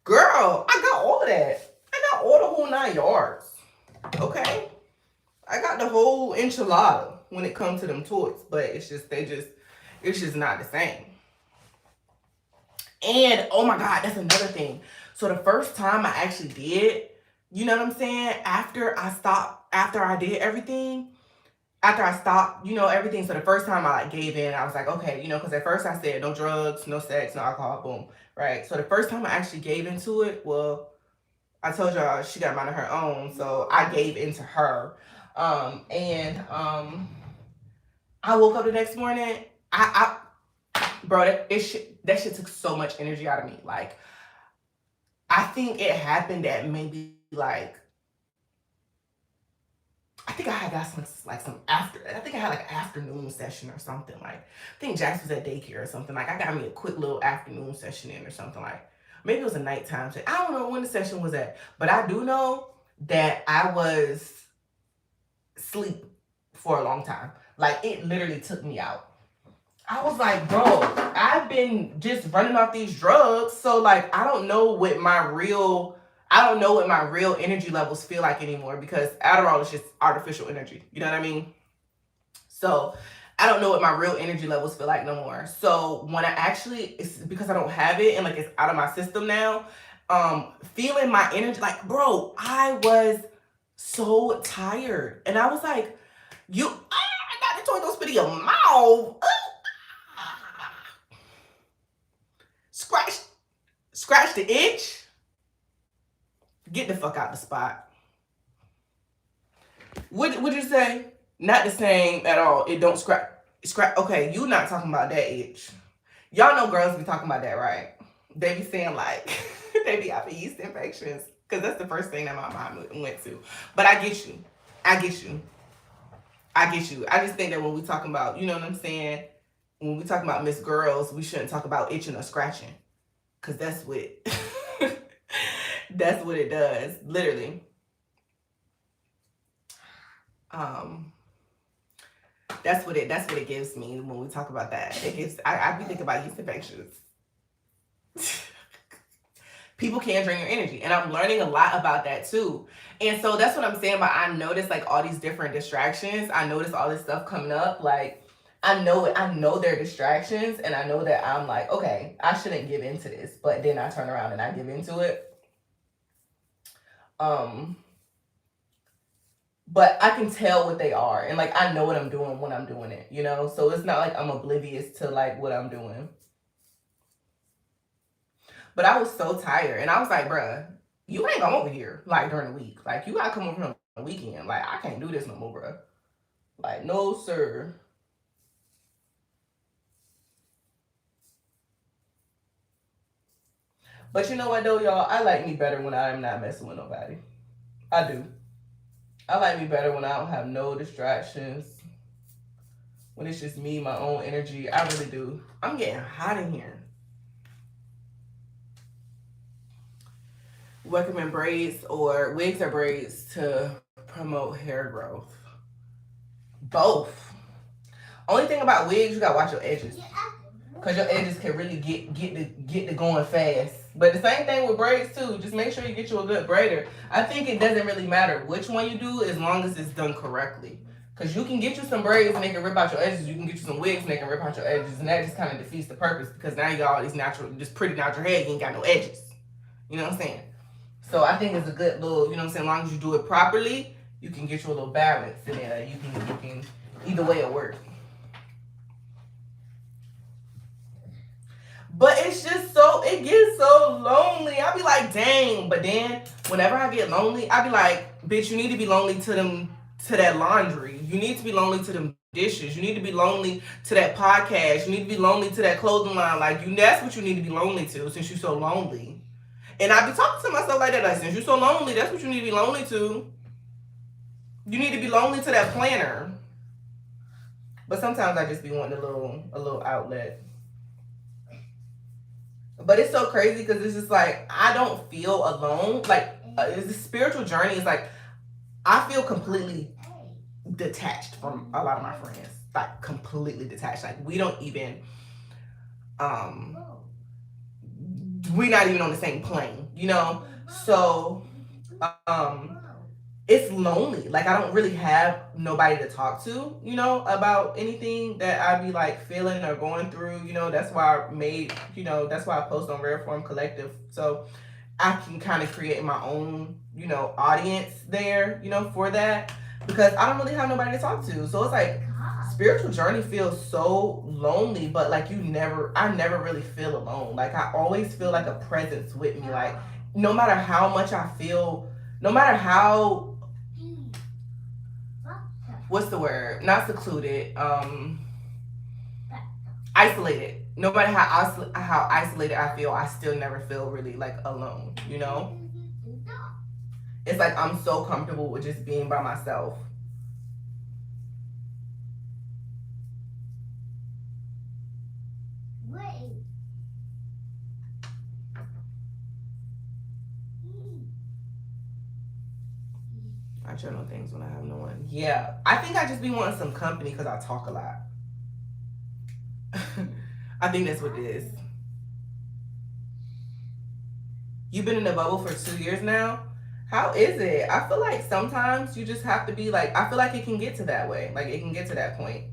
Girl, I got all of that. I got all the whole 9 yards. Okay? I got the whole enchilada when it comes to them toys, but it's just not the same. And oh my God, that's another thing. So the first time I actually did, you know what I'm saying? After I did everything, after I stopped, everything. So the first time I gave in, I was like, okay, because at first I said no drugs, no sex, no alcohol, boom, right? So the first time I actually gave into it, well, I told y'all she got mine of her own, so I gave into her. And I woke up the next morning. Bro, that shit took so much energy out of me. Like, I think it happened at maybe like, I think I had got some after. I think I had like an afternoon session or something. Like, I think Jax was at daycare or something. Like, I got me a quick little afternoon session in or something. Like, maybe it was a nighttime session. I don't know when the session was at, but I do know that I was asleep for a long time. Like, it literally took me out. I was like, bro, I've been just running off these drugs, so like I don't know what my real energy levels feel like anymore, because Adderall is just artificial energy. You know what I mean? So I don't know what my real energy levels feel like no more. So when it's because I don't have it and like it's out of my system now, feeling my energy, like, bro, I was so tired. And I was like, I got the toy, don't spit in your mouth. Scratch the itch. Get the fuck out the spot. What would you say? Not the same at all. It don't scratch. Okay, you not talking about that itch. Y'all know girls be talking about that, right? They be saying like, they be having yeast infections. Because that's the first thing that my mind went to. But I get you. I just think that when we talking about, you know what I'm saying? When we talking about Miss Girls, we shouldn't talk about itching or scratching. Because that's what that's what it does, literally. That's what it gives me when we talk about that. It gives I be thinking about yeast infections. People can't drain your energy, and I'm learning a lot about that too. And so that's what I'm saying. But I noticed like all these different distractions. I noticed all this stuff coming up. Like, I know they're distractions, and I know that I'm like, okay, I shouldn't give into this, but then I turn around and I give into it. But I can tell what they are, and like I know what I'm doing when I'm doing it, so it's not like I'm oblivious to like what I'm doing. But I was so tired, and I was like, bruh, you ain't come over here like during the week. Like, you gotta come over on the weekend. Like, I can't do this no more, bruh. Like, no sir. But you know what though, y'all? I like me better when I am not messing with nobody. I do. I like me better when I don't have no distractions. When it's just me, my own energy. I really do. I'm getting hot in here. Recommend braids or wigs or braids to promote hair growth? Both. Only thing about wigs, you gotta watch your edges. Because your edges can really get the going fast. But the same thing with braids too. Just make sure you get you a good braider. I think it doesn't really matter which one you do as long as it's done correctly. Because you can get you some braids and they can rip out your edges. You can get you some wigs and they can rip out your edges. And that just kind of defeats the purpose, because now you got all these just pretty natural hair. You ain't got no edges. You know what I'm saying? So I think it's a good little, you know what I'm saying? As long as you do it properly, you can get you a little balance in there. You can either way it works. But it's just it gets so lonely. I be like, dang. But then whenever I get lonely, I be like, bitch, you need to be lonely to that laundry. You need to be lonely to them dishes. You need to be lonely to that podcast. You need to be lonely to that clothing line. Like, that's what you need to be lonely to, since you're so lonely. And I be talking to myself like that. Like, since you're so lonely, that's what you need to be lonely to. You need to be lonely to that planner. But sometimes I just be wanting a little outlet. But it's so crazy because it's just like I don't feel alone. Like the spiritual journey is like I feel completely detached from a lot of my friends. Like completely detached. Like um we're not even on the same plane, you know? So it's lonely. Like I don't really have nobody to talk to, about anything that I be like feeling or going through. That's why that's why I post on Rare Form Collective. So I can kind of create my own, audience there, for that because I don't really have nobody to talk to. So it's like spiritual journey feels so lonely, but like I never really feel alone. Like I always feel like a presence with me. Like no matter how much I feel, no matter how, what's the word? Not secluded, isolated. No matter how isolated I feel, I still never feel really like alone. It's like I'm so comfortable with just being by myself. I journal things when I have no one. Yeah, I think I just be wanting some company because I talk a lot. I think that's what it is. You've been in the bubble for 2 years now. How is it? I feel like sometimes you just have to be like. I feel like it can get to that way. Like it can get to that point.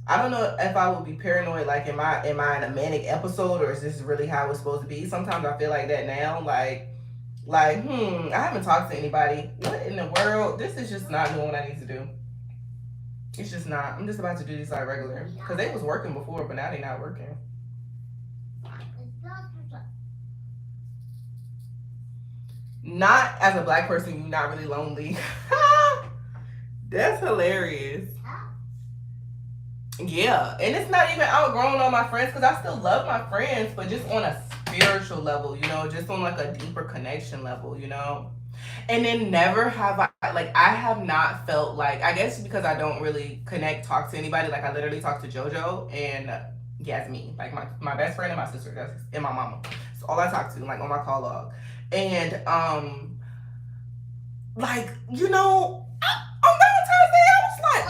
I don't know if I would be paranoid. Like, am I in a manic episode, or is this really how it's supposed to be? Sometimes I feel like that now. I haven't talked to anybody. What in the world? This is just not doing what I need to do. It's just not. I'm just about to do this like regular because they was working before, but now they not working. Not as a black person, you're not really lonely. That's hilarious. Yeah, and it's not even outgrowing all my friends because I still love my friends, but just on a spiritual level, just on like a deeper connection level, And then never have I have not felt like, I guess because I don't really talk to anybody. Like I literally talk to JoJo and Yasmin, like my best friend and my sister, and my mama. It's all I talk to, like on my call log. And like on Valentine's Day, I was like,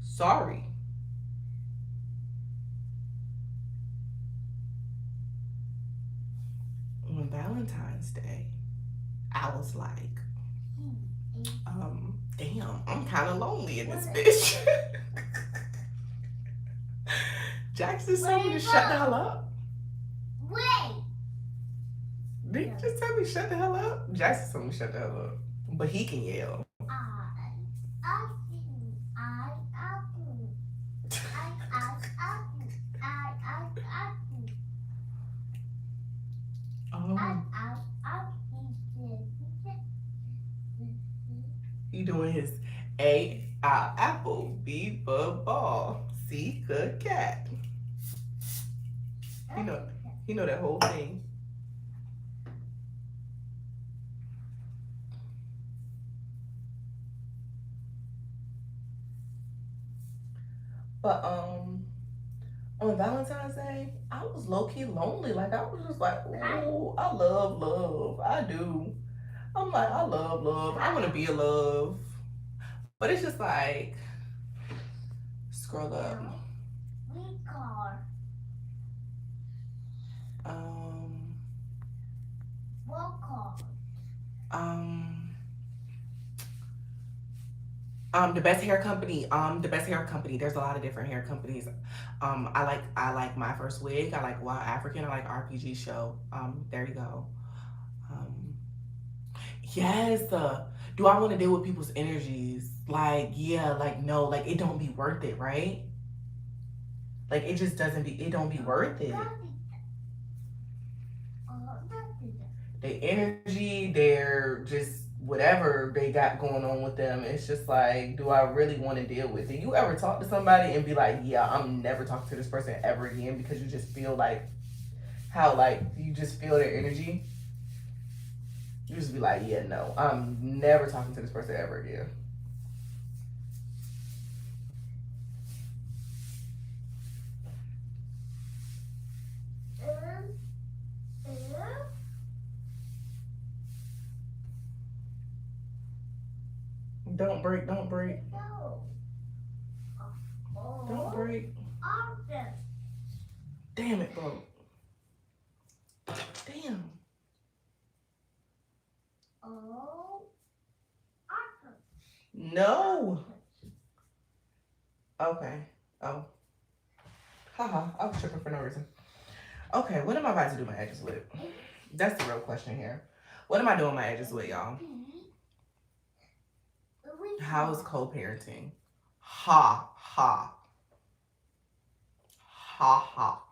sorry. On Valentine's Day, I was like, damn, I'm kind of lonely in this bitch. Jackson told me to shut the hell up. Wait. Did you just tell me to shut the hell up? Jackson told me to shut the hell up. But he can yell. Oh. He doing his A apple, B for ball, C good cat. He know that whole thing. But on Valentine's Day, I was low key lonely. Like I was just like, oh, I love love. I do. I'm like, I love love. I want to be a love. But it's just like, scroll up. Um, um, the best hair company. The best hair company. There's a lot of different hair companies. I like My First Wig. I like Wild African. I like RPG Show. There you go. Um, yes. Do I want to deal with people's energies? Like, yeah. Like, no. Like, it don't be worth it, right? Like, it just doesn't be. It don't be worth it. Their energy, their just whatever they got going on with them, it's just like, do I really want to deal with it? You ever talk to somebody and be like, yeah, I'm never talking to this person ever again because you just feel like how like you just feel their energy? You just be like, yeah, no, I'm never talking to this person ever again. Don't break, don't break, don't break. Damn it, bro. Damn. No. Okay. Oh. Haha. I was tripping for no reason. Okay, what am I about to do my edges with? That's the real question here. What am I doing my edges with, y'all? How is co-parenting? Ha ha ha ha.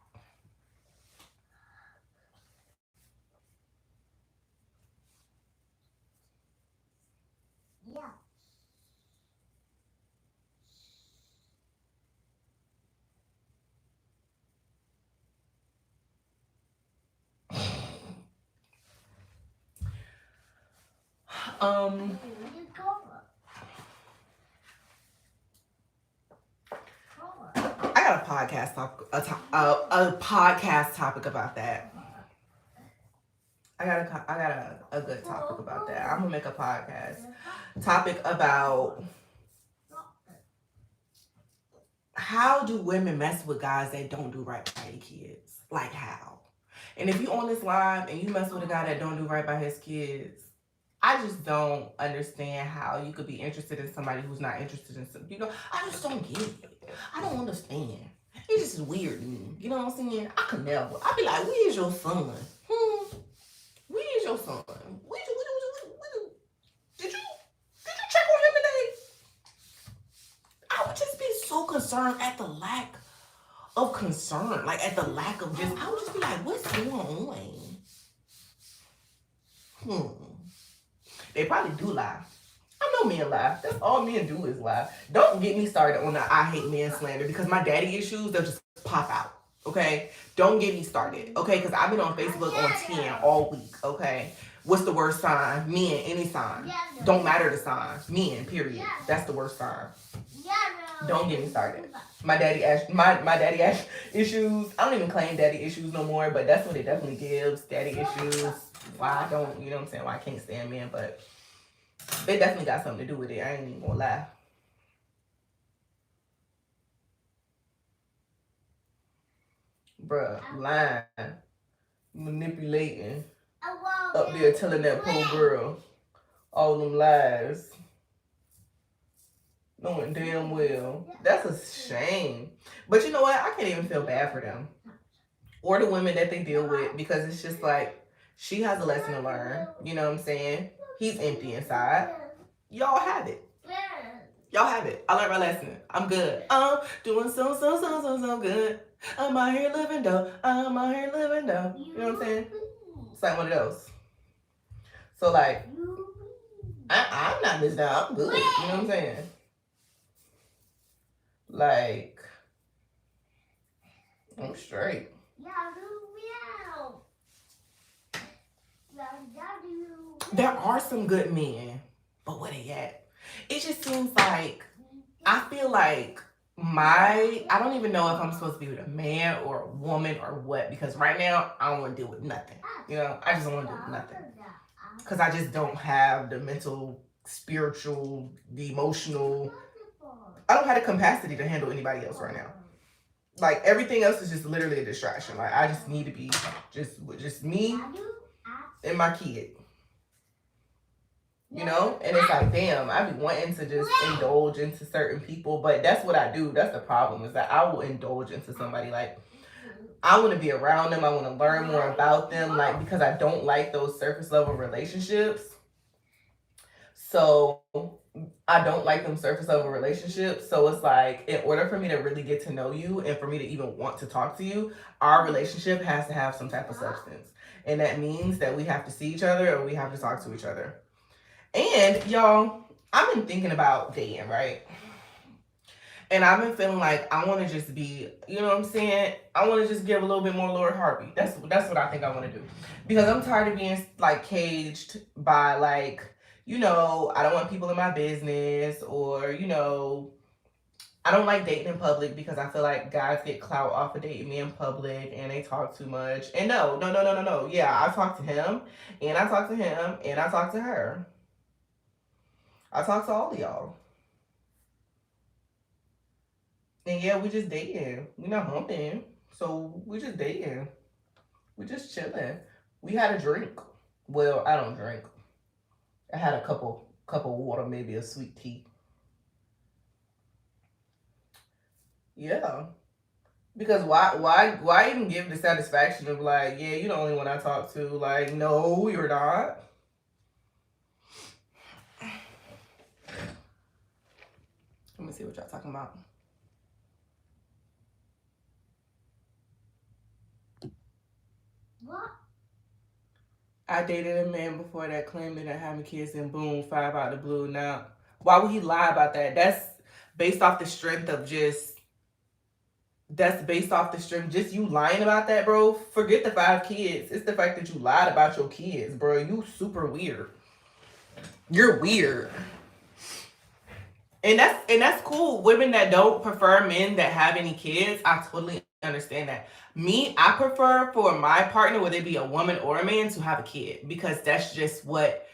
Um, I got a podcast a podcast topic about that. I got a good topic about that. I'm gonna make a podcast topic about how do women mess with guys that don't do right by their kids? Like how? And if you on this live and you mess with a guy that don't do right by his kids, I just don't understand how you could be interested in somebody who's not interested in some. I just don't get it. I don't understand. It just is weird to me. You know what I'm saying? I could never. I'd be like, where's your son? Where's your son? Did you check on him today? I would just be so concerned at the lack of concern, like at the lack of just. I would just be like, what's going on? They probably do lie. I know men lie. That's all men do is lie. Don't get me started on the I hate men slander because my daddy issues, they'll just pop out. Okay? Don't get me started. Okay? Because I've been on Facebook on 10 all week. Okay? What's the worst sign? Men, any sign. Don't matter the sign. Men, period. That's the worst sign. Don't get me started. My daddy issues. I don't even claim daddy issues no more, but that's what it definitely gives. Daddy issues. Why I don't, you know what I'm saying? Why I can't stand men, but they definitely got something to do with it. I ain't even gonna lie. Bruh, lying, manipulating, up there telling that poor girl all them lies, knowing damn well. That's a shame. But you know what? I can't even feel bad for them or the women that they deal with because it's just like she has a lesson to learn. You know what I'm saying? He's empty inside. Y'all have it. Y'all have it. I learned my lesson. I'm good. I'm doing so good. I'm out here living though. I'm out here living though. You know what I'm saying? It's like one of those. So like, I'm not this down. I'm good. You know what I'm saying? Like, I'm straight. There are some good men, but where they at? It just seems like I feel like I don't even know if I'm supposed to be with a man or a woman or what because right now I don't want to deal with nothing. You know, I just don't want to deal with nothing because I just don't have the mental, spiritual, the emotional. I don't have the capacity to handle anybody else right now. Like everything else is just literally a distraction. Like I just need to be just me and my kid. You know? And it's like, damn, I be wanting to just indulge into certain people, but that's what I do. That's the problem, is that I will indulge into somebody. Like, I want to be around them. I want to learn more about them, like, because I don't like those surface level relationships. So I don't like them surface level relationships. So it's like, in order for me to really get to know you and for me to even want to talk to you, our relationship has to have some type of substance. And that means that we have to see each other or we have to talk to each other. And y'all, I've been thinking about dating, right? And I've been feeling like I want to just be, you know what I'm saying? I want to just give a little bit more Lord Harvey. That's what I think I want to do, because I'm tired of being like caged by like, I don't want people in my business, or I don't like dating in public because I feel like guys get clout off of dating me in public and they talk too much. And no, no, no, no, no, no. Yeah, I talk to him, and I talk to him, and I talk to her. I talk to all of y'all. And yeah, we just dating. We not humping. So we just dating. We just chilling. We had a drink. Well, I don't drink. I had a cup of water, maybe a sweet tea. Yeah. Because why even give the satisfaction of like, yeah, you're the only one I talk to. Like, no, you're not. Let me see what y'all talking about. What? I dated a man before that claimed that I having kids, and boom, five out of the blue. Now, why would he lie about that? Based off the strength of just that's based off the strength. Just you lying about that, bro. Forget the 5 kids. It's the fact that you lied about your kids, bro. You super weird. You're weird. And that's cool. Women that don't prefer men that have any kids, I totally understand that. Me, I prefer for my partner, whether it be a woman or a man, to have a kid, because that's what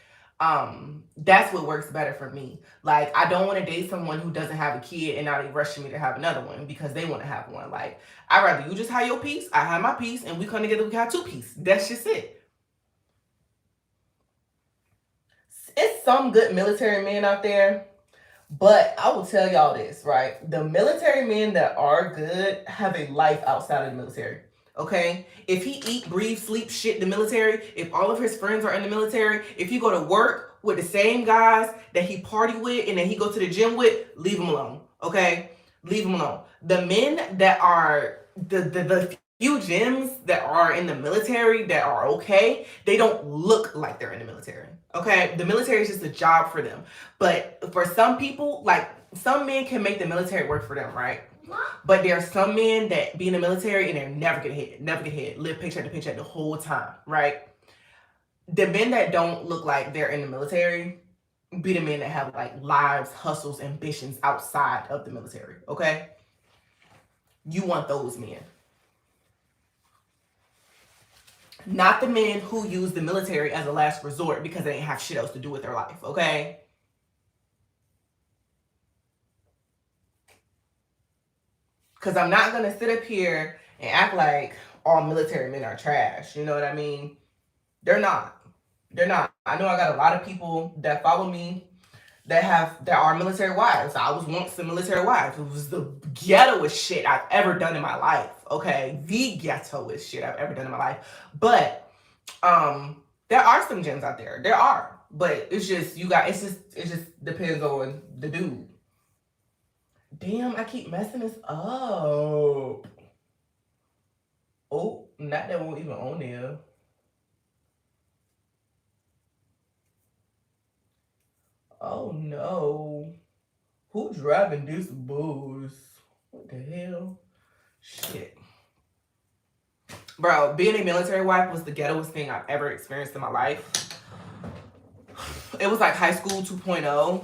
works better for me. Like, I don't want to date someone who doesn't have a kid and now they rushing me to have another one because they want to have one. Like, I'd rather you just have your piece, I have my piece, and we come together, we have 2 pieces. That's just it. It's some good military men out there. But I will tell y'all this, right? The military men that are good have a life outside of the military. Okay? If he eat, breathe, sleep, shit the military, if all of his friends are in the military, if he go to work with the same guys that he party with and then he go to the gym with, leave him alone. Okay? Leave him alone. The men that are the few gyms that are in the military that are okay, they don't look like they're in the military. Okay? The military is just a job for them. But for some people, like, some men can make the military work for them, right? But there are some men that be in the military and they never get hit, live paycheck to paycheck the whole time, right? The men that don't look like they're in the military be the men that have like lives, hustles, ambitions outside of the military, okay? You want those men. Not the men who use the military as a last resort because they ain't have shit else to do with their life, okay? Because I'm not going to sit up here and act like all military men are trash. You know what I mean? They're not. They're not. I know I got a lot of people that follow me that are military wives. I was once a military wife. It was the ghettoest shit I've ever done in my life. Okay, the ghettoest shit I've ever done in my life. But there are some gems out there. There are, but it's just it just depends on the dude. Damn, I keep messing this up. Oh, not that won't even on there. Oh no. Who driving this bus? What the hell? Shit. Bro, being a military wife was the ghettoest thing I've ever experienced in my life. It was like high school 2.0.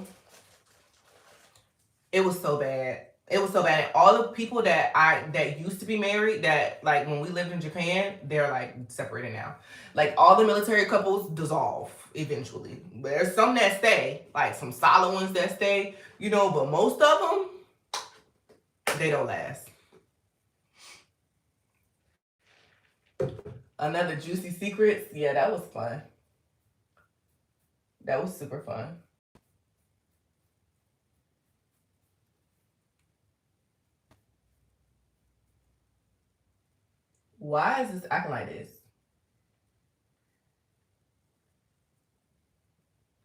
It was so bad. It was so bad. And all the people that used to be married, that like when we lived in Japan, they're like separated now. Like all the military couples dissolve eventually. But there's some that stay, like some solid ones that stay, but most of them, they don't last. Another juicy secrets. Yeah, that was fun. That was super fun. Why is this acting like this?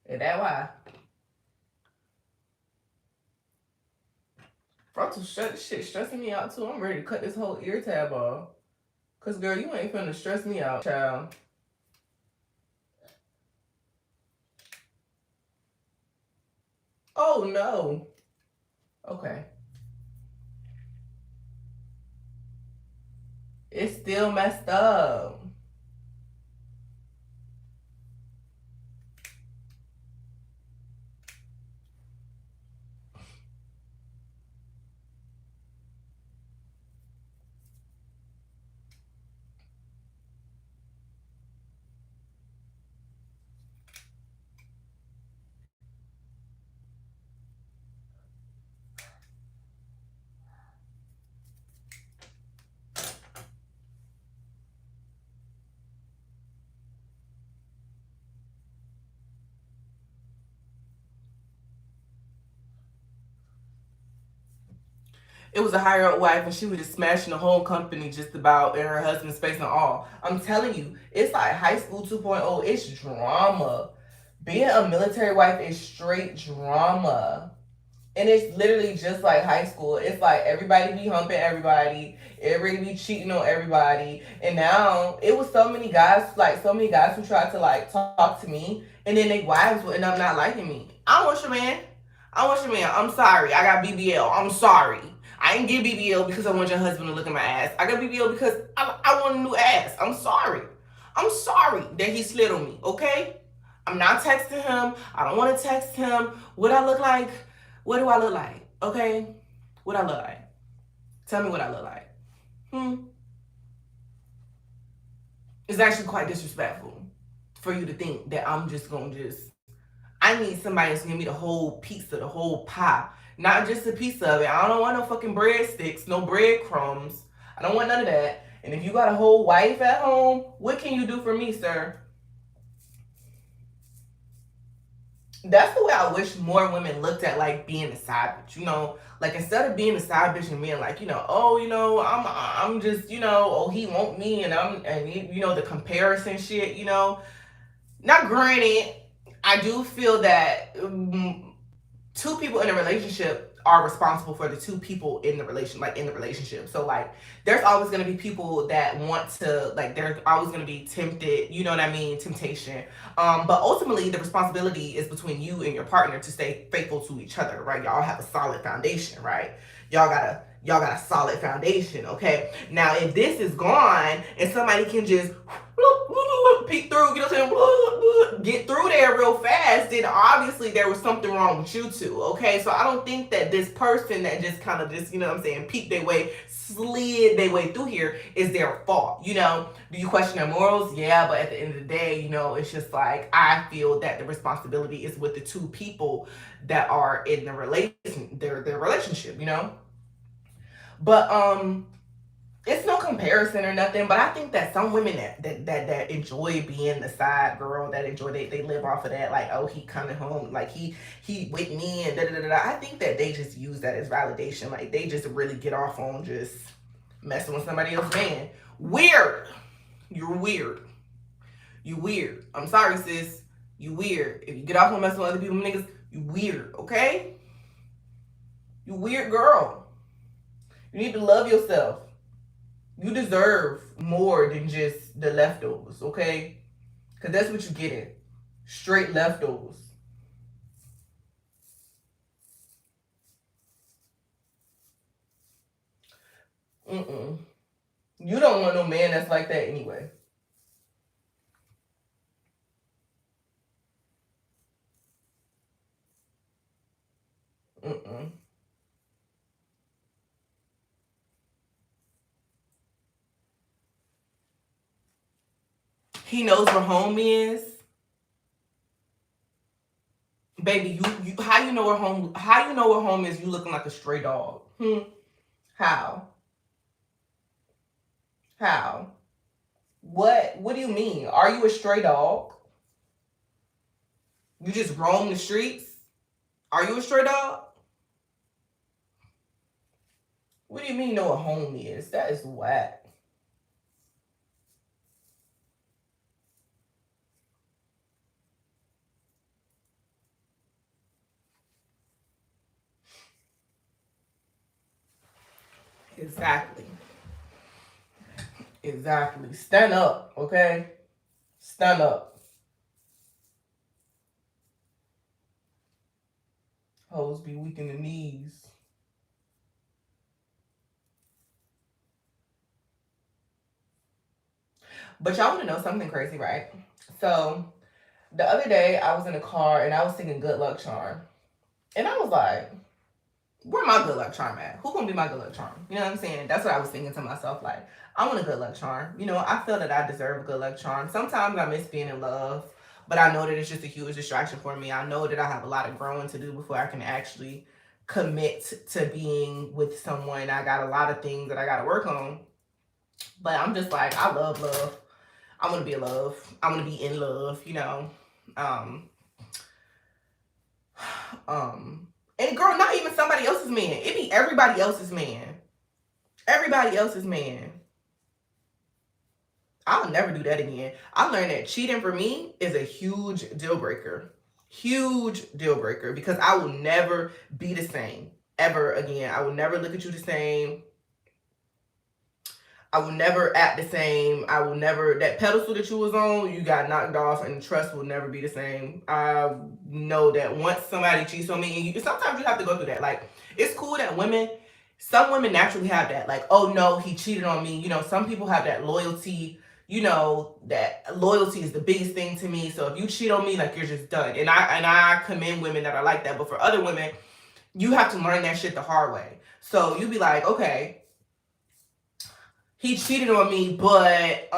Is that why? Frontal shit stressing me out too. I'm ready to cut this whole ear tab off. Cause girl, you ain't finna stress me out, child. Oh no. Okay. It's still messed up. It was a higher up wife, and she was just smashing the whole company just about in her husband's face and all. I'm telling you, it's like high school 2.0. It's drama. Being a military wife is straight drama. And it's literally just like high school. It's like everybody be humping everybody be cheating on everybody. And now it was so many guys who tried to like talk to me, and then their wives would end up not liking me. I don't want your man. I want your man. I'm sorry. I got BBL. I'm sorry. I didn't get BBL because I want your husband to look at my ass. I got BBL because I want a new ass. I'm sorry. I'm sorry that he slid on me, okay? I'm not texting him. I don't want to text him. What I look like? What do I look like? Okay? What I look like? Tell me what I look like. It's actually quite disrespectful for you to think that I'm just gonna just. I need somebody that's gonna give me the whole pizza, the whole pie, not just a piece of it. I don't want no fucking breadsticks, no breadcrumbs. I don't want none of that. And if you got a whole wife at home, what can you do for me, sir? That's the way I wish more women looked at like being a side bitch. Like instead of being a side bitch and being like, oh, I'm just, oh, he want me and the comparison shit. Not granted, I do feel that two people in a relationship are responsible for the two people in the relationship. So like there's always going to be people that want to like there's always going to be tempted, you know what I mean, temptation. But ultimately the responsibility is between you and your partner to stay faithful to each other, right? Y'all have a solid foundation, right? Y'all got a solid foundation, okay? Now if this is gone and somebody can just peek through, you know what I'm saying, get through there real fast, then obviously there was something wrong with you two, okay? So I don't think that this person that just kind of just, you know what I'm saying, peeked their way, slid their way through here is their fault, Do you question their morals? Yeah, but at the end of the day, it's just like, I feel that the responsibility is with the two people that are in the their relationship, But it's no comparison or nothing, but I think that some women that enjoy being the side girl, that enjoy they live off of that, like, oh, he coming home, like he with me and da da da da. I think that they just use that as validation, like they just really get off on just messing with somebody else's man. Weird. You're weird. You weird. I'm sorry, sis. You weird. If you get off on messing with other people, niggas, you weird. Okay? You weird girl. You need to love yourself. You deserve more than just the leftovers, okay? Because that's what you're getting. Straight leftovers. Mm-mm. You don't want no man that's like that anyway. Mm-mm. He knows where home is. Baby, you how you know where home is, you looking like a stray dog. How? How? What do you mean? Are you a stray dog? You just roam the streets? Are you a stray dog? What do you mean you know what home is? That is whack. Exactly. Exactly. Stand up, okay? Stand up. Hoes be weak in the knees. But y'all want to know something crazy, right? So the other day I was in a car and I was singing Good Luck Charm. And I was like, where my good luck charm at? Who gonna be my good luck charm? You know what I'm saying? That's what I was thinking to myself. Like, I want a good luck charm. You know, I feel that I deserve a good luck charm. Sometimes I miss being in love, but I know that it's just a huge distraction for me. I know that I have a lot of growing to do before I can actually commit to being with someone. I got a lot of things that I got to work on. But I'm just like, I love love. I want to be in love. I want to be in love, you know. Um, and girl, not even somebody else's man. It be everybody else's man. Everybody else's man. I'll never do that again. I learned that cheating for me is a huge deal breaker. Huge deal breaker because I will never be the same ever again. I will never look at you the same. I will never act the same. I will never, that pedestal that you was on, you got knocked off and trust will never be the same. I know that once somebody cheats on me, and sometimes you have to go through that. Like, it's cool that some women naturally have that. Like, oh no, he cheated on me. You know, some people have that loyalty. You know, that loyalty is the biggest thing to me. So if you cheat on me, like, you're just done. And I commend women that are like that. But for other women, you have to learn that shit the hard way. So you be like, okay, he cheated on me, but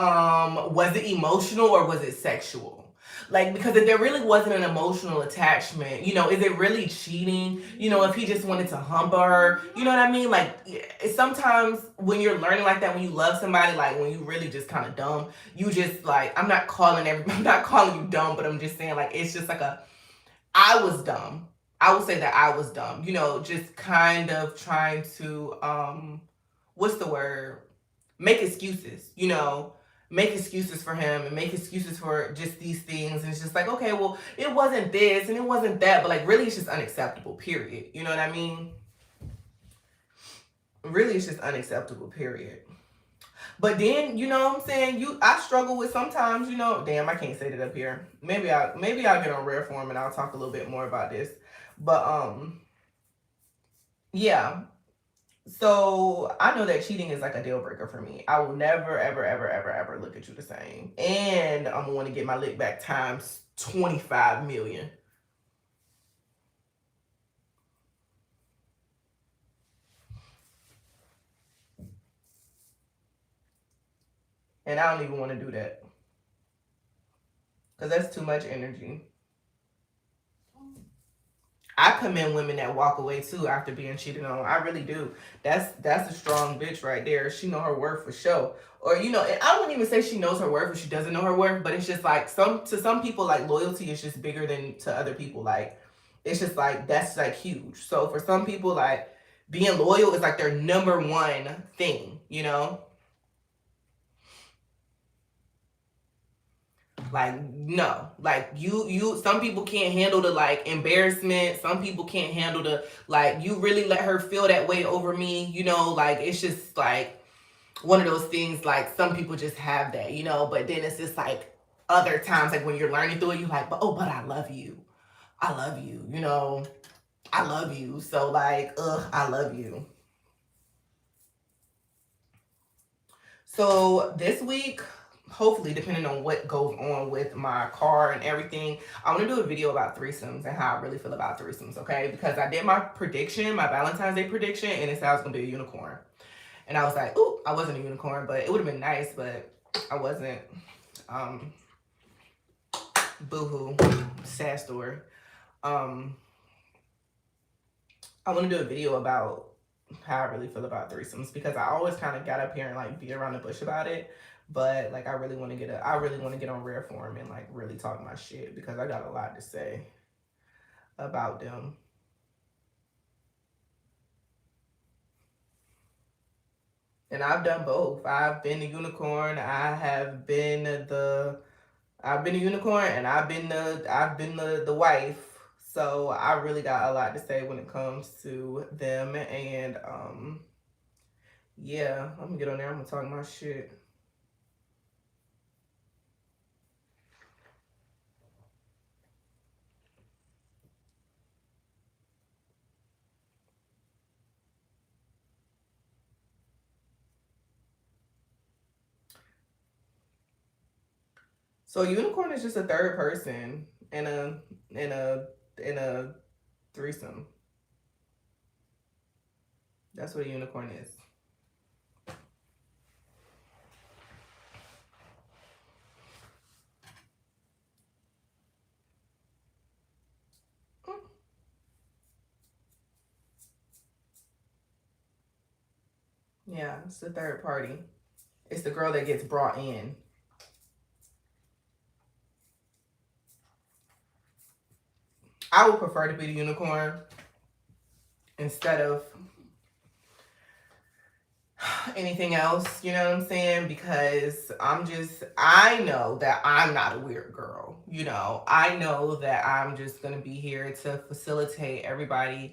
was it emotional or was it sexual? Like, because if there really wasn't an emotional attachment, you know, is it really cheating? You know, if he just wanted to hump her, you know what I mean? Like, sometimes when you're learning like that, when you love somebody, like when you really just kind of dumb, you just like, I'm not calling you dumb, but I'm just saying, like, it's just like I was dumb. I would say that I was dumb, you know, just kind of trying to, what's the word? Make excuses, you know, make excuses for him and make excuses for just these things. And it's just like, okay, well, it wasn't this and it wasn't that, but like, really, it's just unacceptable, period. You know what I mean? Really, it's just unacceptable, period. But then, you know what I'm saying? I struggle with sometimes, you know, damn, I can't say that up here. Maybe I'll get on rare form and I'll talk a little bit more about this. But yeah, so I know that cheating is like a deal breaker for me. I will never, ever, ever, ever, ever look at you the same. And I'm gonna want to get my lick back times 25 million. And I don't even want to do that. Because that's too much energy. I commend women that walk away too after being cheated on. I really do. That's a strong bitch right there. She know her worth for sure. Or you know, I wouldn't even say she knows her worth or she doesn't know her worth, but it's just like some people like loyalty is just bigger than to other people. Like it's just like that's like huge. So for some people, like being loyal is like their number one thing, you know? Like no, like you some people can't handle the like embarrassment. Some people can't handle the like you really let her feel that way over me, you know, like it's just like one of those things like some people just have that, you know, but then it's just like other times like when you're learning through it, you're like, but I love you. I love you, you know. I love you. So like, I love you. So this week, hopefully, depending on what goes on with my car and everything, I want to do a video about threesomes and how I really feel about threesomes, okay? Because I did my prediction, my Valentine's Day prediction, and it said I was going to be a unicorn. And I was like, ooh, I wasn't a unicorn, but it would have been nice, but I wasn't. Um, boo-hoo, sad story. Um, I want to do a video about how I really feel about threesomes because I always kind of got up here and like beat around the bush about it. But like I really want to get on rare form and like really talk my shit because I got a lot to say about them. And I've done both. I've been a unicorn. I've been a unicorn and I've been the wife. So I really got a lot to say when it comes to them and yeah, I'm gonna get on there. I'm gonna talk my shit. So a unicorn is just a third person in a threesome. That's what a unicorn is. Yeah, it's the third party. It's the girl that gets brought in. I would prefer to be the unicorn instead of anything else, you know what I'm saying? Because I know that I'm not a weird girl. You know, I know that I'm just going to be here to facilitate everybody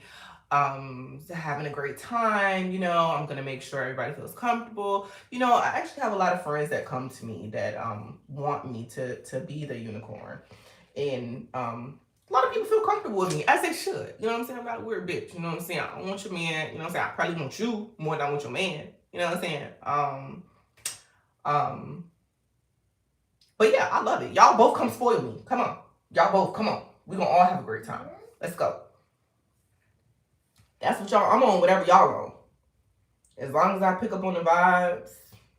having a great time. You know, I'm going to make sure everybody feels comfortable. You know, I actually have a lot of friends that come to me that want me to be the unicorn. And a lot of people feel comfortable with me, as they should. You know what I'm saying? I'm not a weird bitch. You know what I'm saying? I don't want your man. You know what I'm saying? I probably want you more than I want your man. You know what I'm saying? Um, but yeah, I love it. Y'all both come spoil me. Come on. Y'all both, come on. We gonna all have a great time. Let's go. That's what y'all, I'm on whatever y'all on. As long as I pick up on the vibes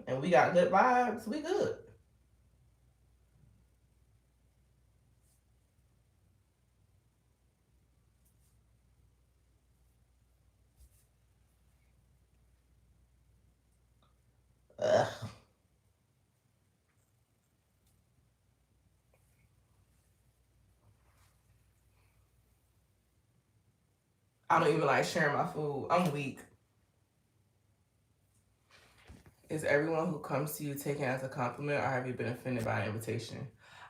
and we got good vibes, we good. Ugh. I don't even like sharing my food. I'm weak. Is everyone who comes to you taken as a compliment, or have you been offended by an invitation?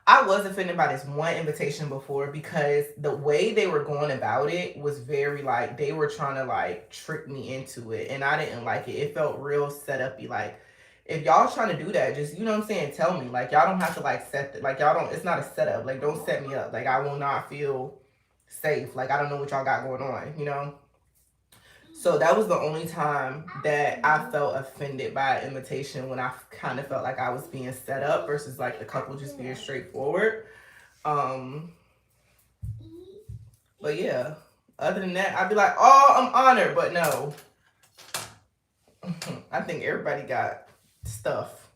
I was offended by this one invitation before because the way they were going about it was very like they were trying to like trick me into it, and I didn't like it. It felt real set up. Be like, if y'all trying to do that, just you know what I'm saying, tell me. Like y'all don't have to like set like y'all don't. It's not a setup. Like don't set me up. Like I will not feel safe. Like I don't know what y'all got going on. You know. So that was the only time that I felt offended by an invitation, when I kind of felt like I was being set up versus like the couple just being straightforward. Um, but yeah, other than that, I'd be like, oh, I'm honored, but no. I think everybody got stuff.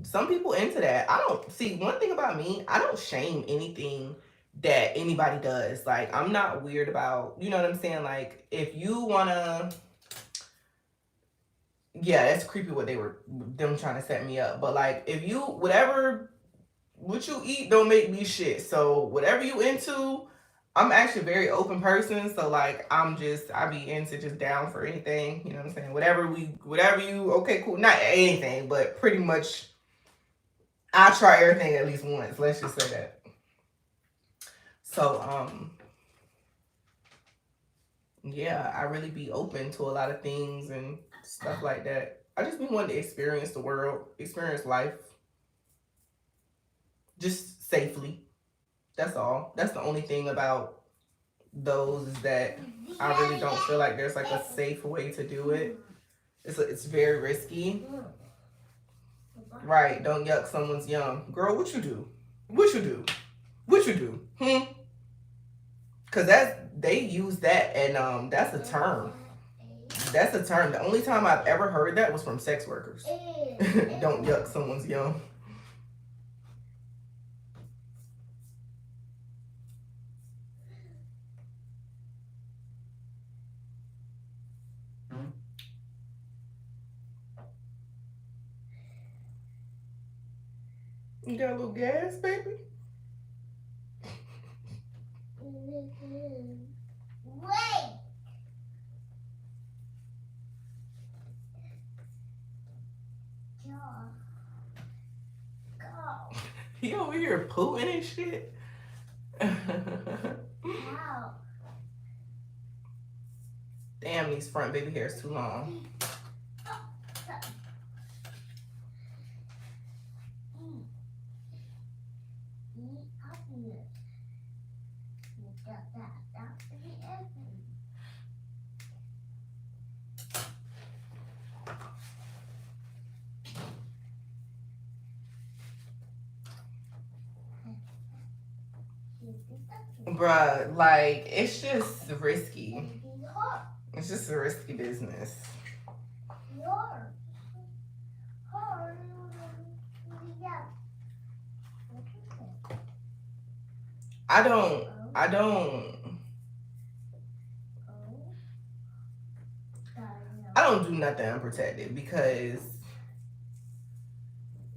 Some people into that. I don't see, one thing about me, I don't shame anything that anybody does. Like I'm not weird about, you know what I'm saying? Like if you wanna, yeah, that's creepy what they were them trying to set me up. But like if you what you eat don't make me shit. So whatever you into, I'm actually a very open person. So like I be into just down for anything. You know what I'm saying? Whatever you okay, cool. Not anything, but pretty much I try everything at least once. Let's just say that. So yeah, I really be open to a lot of things and stuff like that. I just be wanting to experience the world, experience life, just safely. That's all. That's the only thing about those, is that I really don't feel like there's like a safe way to do it. It's very risky. Right. Don't yuck someone's yum. Girl, what you do? What you do? What you do? Cause they use that, and that's a term. That's a term. The only time I've ever heard that was from sex workers. Don't yuck someone's yum. You got a little gas, baby? Wait. Go. He over here pooing and shit. Wow. Damn, these front baby hairs too long. Bruh, like, it's just risky. It's just a risky business. I don't do nothing unprotected because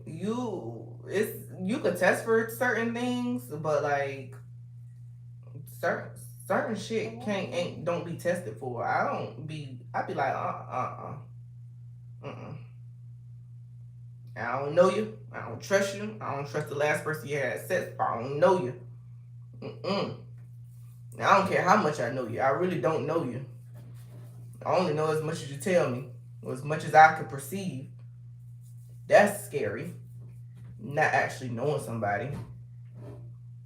you could test for certain things, but like certain shit don't be tested for. I be like I don't know you. I don't trust you. I don't trust the last person you had sex. I don't know you. I don't care how much I know you. I really don't know you. I only know as much as you tell me, or as much as I can perceive. That's scary. Not actually knowing somebody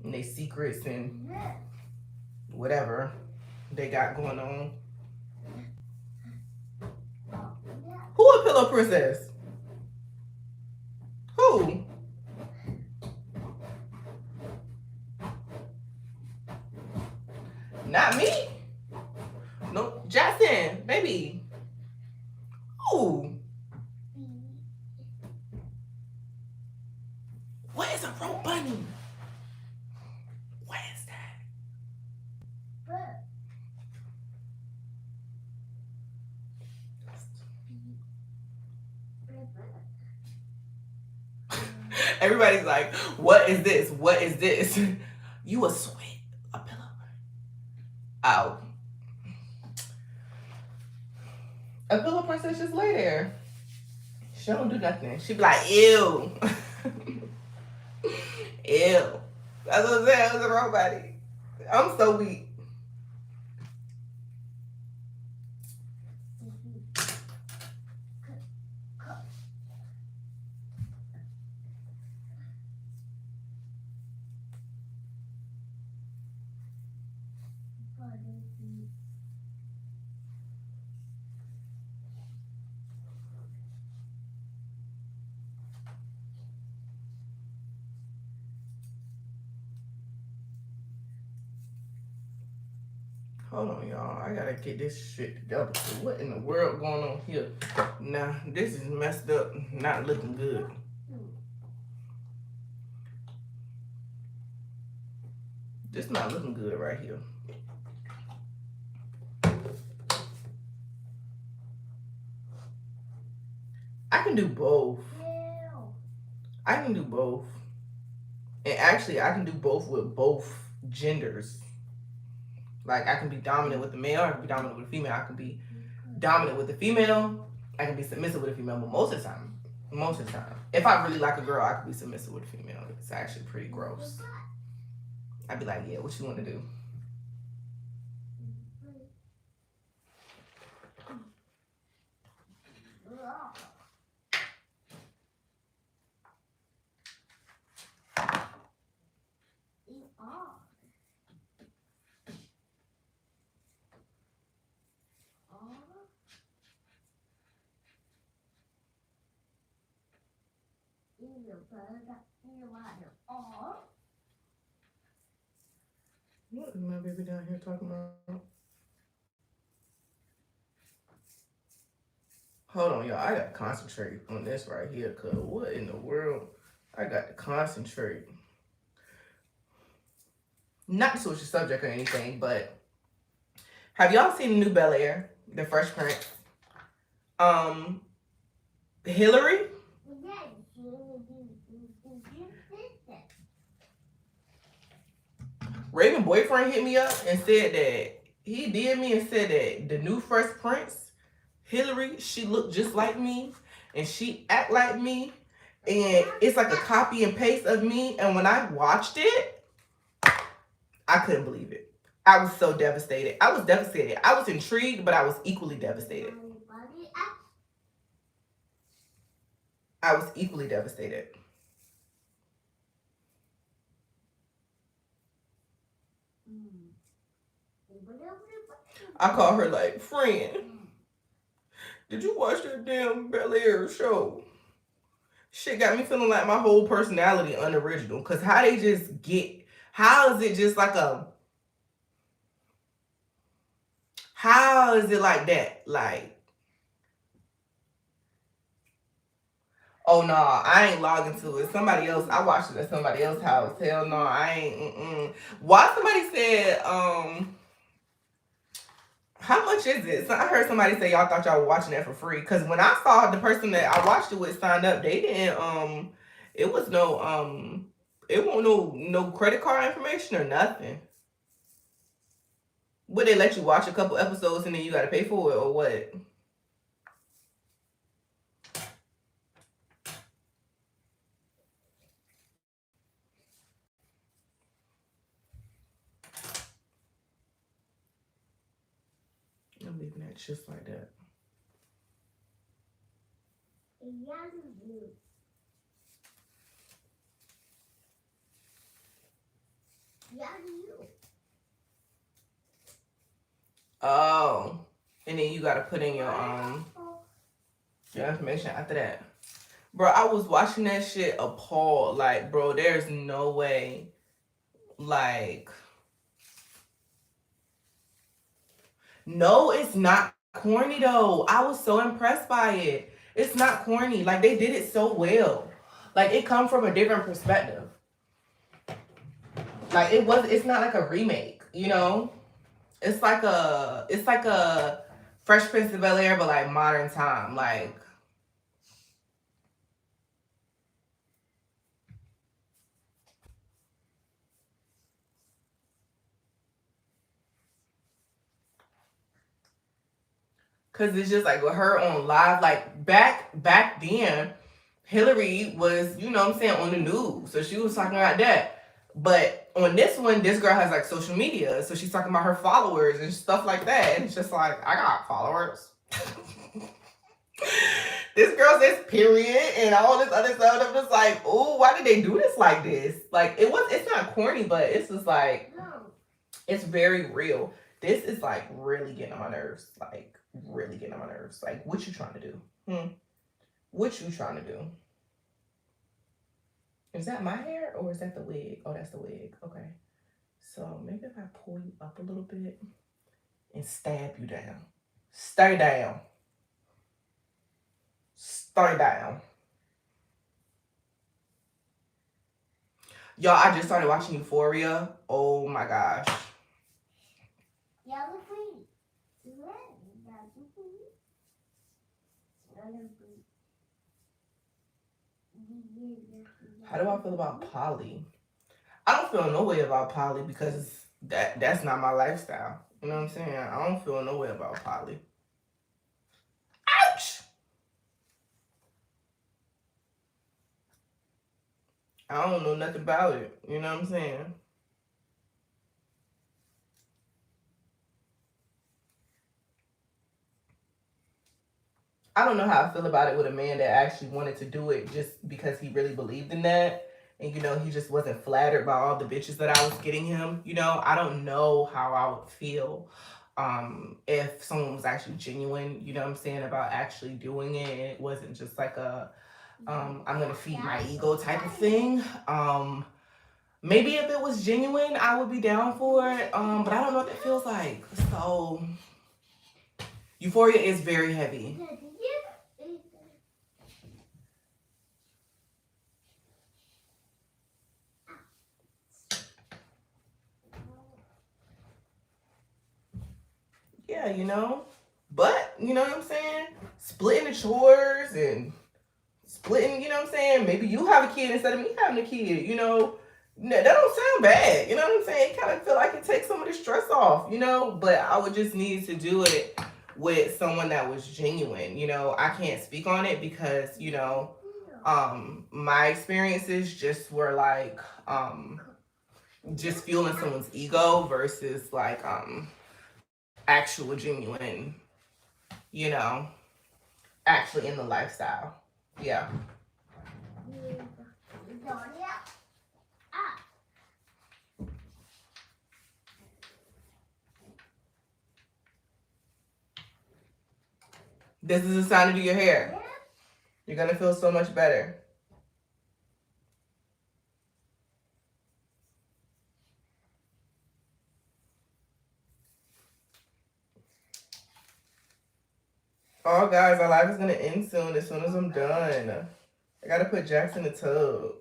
and their secrets and whatever they got going on. Who a pillow princess? Who? Not me. No, Jackson, baby. Who? What is a rope bunny? What is that? Everybody's like, what is this? What is this? You a sweat, a pillow. Ow. A pillow princess just lay there. She don't do nothing. She be like, ew. Ew. That's what I'm saying. It was a robot. I'm so weak. Hold on, y'all. I gotta get this shit together. What in the world going on here? Nah, this is messed up. Not looking good. This not looking good right here. I can do both. I can do both. And actually, I can do both with both genders. Like, I can be dominant with the male, I can be dominant with the female. I can be dominant with the female, I can be submissive with a female, but most of the time, if I really like a girl, I can be submissive with a female. It's actually pretty gross. I'd be like, yeah, what you want to do? What is my baby down here talking about? Hold on, y'all. I gotta concentrate on this right here, cause what in the world? I got to concentrate. Not to switch the subject or anything, but have y'all seen the new Bel Air, the Fresh Prince? Hillary? Raven boyfriend hit me up and said that he did me and said that the new Fresh Prince, Hillary, she looked just like me and she act like me and it's like a copy and paste of me. And when I watched it, I couldn't believe it. I was so devastated. I was devastated. I was intrigued, but I was equally devastated. I was equally devastated. I call her like, friend, did you watch that damn Bel Air show? Shit got me feeling like my whole personality unoriginal. Cause how How is it just like a? How is it like that? Like, oh no, I ain't logging to it. Somebody else. I watched it at somebody else's house. Hell no, I ain't. Why somebody said how much is it? So I heard somebody say y'all thought y'all were watching that for free. Cause when I saw the person that I watched it with signed up, they didn't it was no it won't no credit card information or nothing. Would they let you watch a couple episodes and then you gotta pay for it or what? I'm leaving that just like that. Oh. And then you gotta put in your information after that. Bro, I was watching that shit appalled. Like, bro, there's no way. Like, no, it's not corny though. I was so impressed by it. It's not corny. Like, they did it so well. Like, it come from a different perspective. Like, it's not like a remake, you know? It's like a Fresh Prince of Bel-Air, but like modern time. Like, cause it's just like with her on live, like back then, Hillary was, you know what I'm saying, on the news. So she was talking about that. But on this one, this girl has like social media. So she's talking about her followers and stuff like that. And it's just like, I got followers. This girl says period and all this other stuff. I'm just like, oh, why did they do this like this? Like, it's not corny, but it's just like, it's very real. This is like really getting on my nerves. Like, really getting on my nerves. Like, what you trying to do? What you trying to do? Is that my hair or is that the wig? Oh, that's the wig. Okay. So maybe if I pull you up a little bit and stab you down. Stay down. Stay down. Y'all, I just started watching Euphoria. Oh my gosh. How do I feel about Polly? I don't feel no way about Polly because that's not my lifestyle. You know what I'm saying? I don't feel no way about Polly. Ouch! I don't know nothing about it. You know what I'm saying? I don't know how I feel about it with a man that actually wanted to do it just because he really believed in that. And, you know, he just wasn't flattered by all the bitches that I was getting him. You know, I don't know how I would feel if someone was actually genuine, you know what I'm saying, about actually doing it. And it wasn't just like a, I'm going to feed my ego type of thing. Maybe if it was genuine, I would be down for it. But I don't know what it feels like. So, Euphoria is very heavy. Yeah, you know. But, you know what I'm saying? Splitting the chores and splitting, you know what I'm saying? Maybe you have a kid instead of me having a kid, you know. That don't sound bad, you know what I'm saying? Kind of feel like it takes some of the stress off, you know. But I would just need to do it with someone that was genuine, you know. I can't speak on it because, you know, my experiences just were like just fueling someone's ego versus like actual genuine, you know, actually in the lifestyle. Yeah. This is the time to do your hair. You're gonna feel so much better. Oh, guys, our live is gonna end soon. As soon as I'm done, I gotta put Jax in the tub.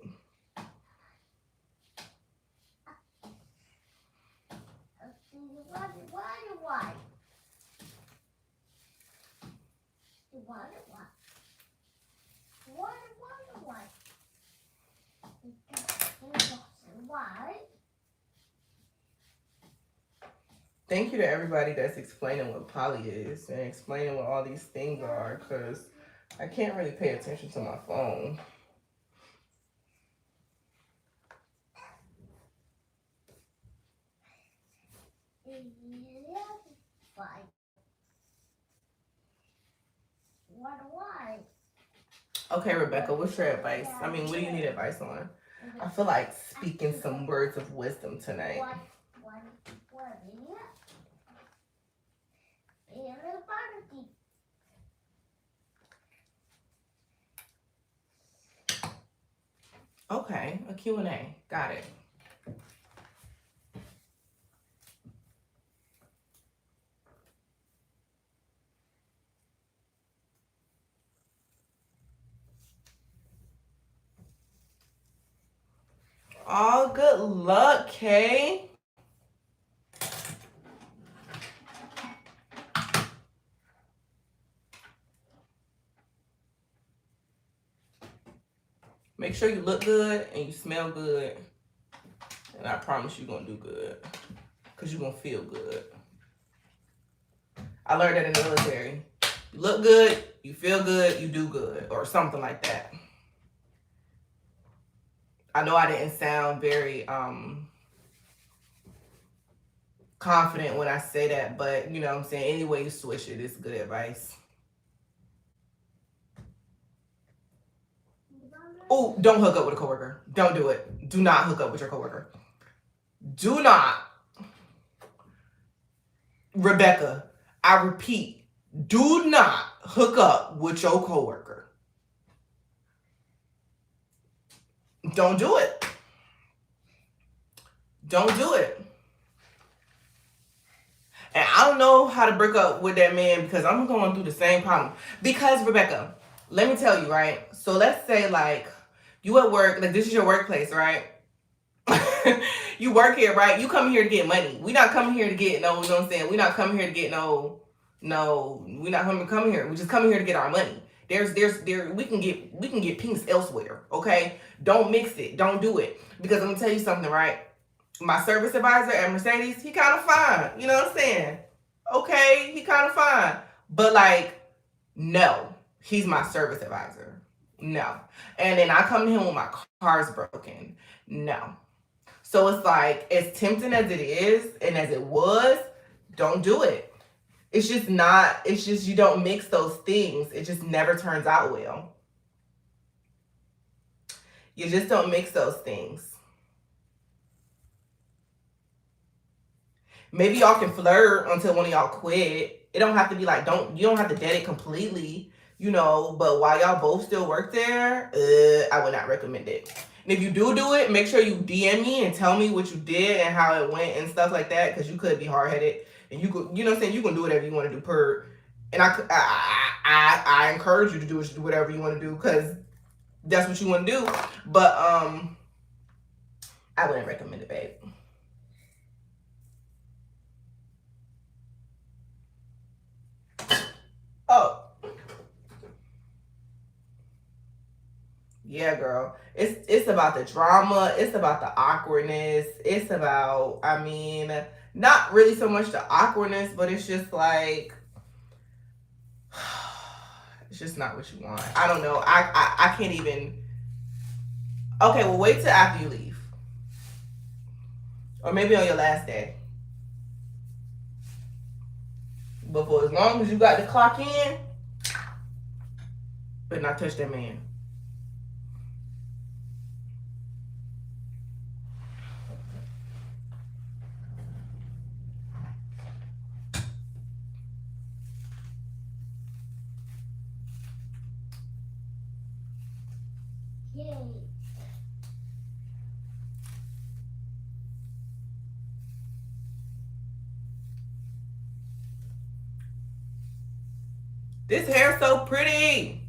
Thank you to everybody that's explaining what poly is and explaining what all these things are, because I can't really pay attention to my phone. Okay, Rebecca, what's your advice? I mean, what do you need advice on? I feel like speaking some words of wisdom tonight. Okay, a Q&A. Got it. Oh, good luck, Kay. Make sure you look good and you smell good. And I promise you're going to do good. Because you're going to feel good. I learned that in the military. You look good, you feel good, you do good. Or something like that. I know I didn't sound very confident when I say that. But, you know what I'm saying? Any way you switch it, it's good advice. Oh, don't hook up with a coworker. Don't do it. Do not hook up with your coworker. Do not. Rebecca, I repeat, do not hook up with your coworker. Don't do it. Don't do it. And I don't know how to break up with that man because I'm going through the same problem. Because, Rebecca, let me tell you, right? So let's say, like, you at work, like, this is your workplace, right? You work here, right? You come here to get money. We not coming here to get no, you know what I'm saying? We not coming here to get no, we not coming here. We just coming here to get our money. We can get pinks elsewhere, okay? Don't mix it. Don't do it. Because I'm gonna tell you something, right? My service advisor at Mercedes, he kind of fine. You know what I'm saying? Okay, he kind of fine. But like, no, he's my service advisor. No. And then I come to him when my car's broken. No. So it's like, as tempting as it is and as it was, don't do it. It's just not, it's just you don't mix those things. It just never turns out well. You just don't mix those things. Maybe y'all can flirt until one of y'all quit. It don't have to be like, you don't have to dead it completely, you know, but while y'all both still work there, I would not recommend it. And if you do it, make sure you DM me and tell me what you did and how it went and stuff like that, because you could be hard-headed and you could, you know what I'm saying, you can do whatever you want to do per. And I encourage you to do whatever you want to do because that's what you want to do. But I wouldn't recommend it, babe. Oh. Yeah, girl. It's about the drama. It's about the awkwardness. It's about, I mean, not really so much the awkwardness, but it's just like, it's just not what you want. I don't know. I can't even. Okay, well, wait till after you leave. Or maybe on your last day. But for as long as you got the clock in, better not touch that man. Yay. This hair's so pretty.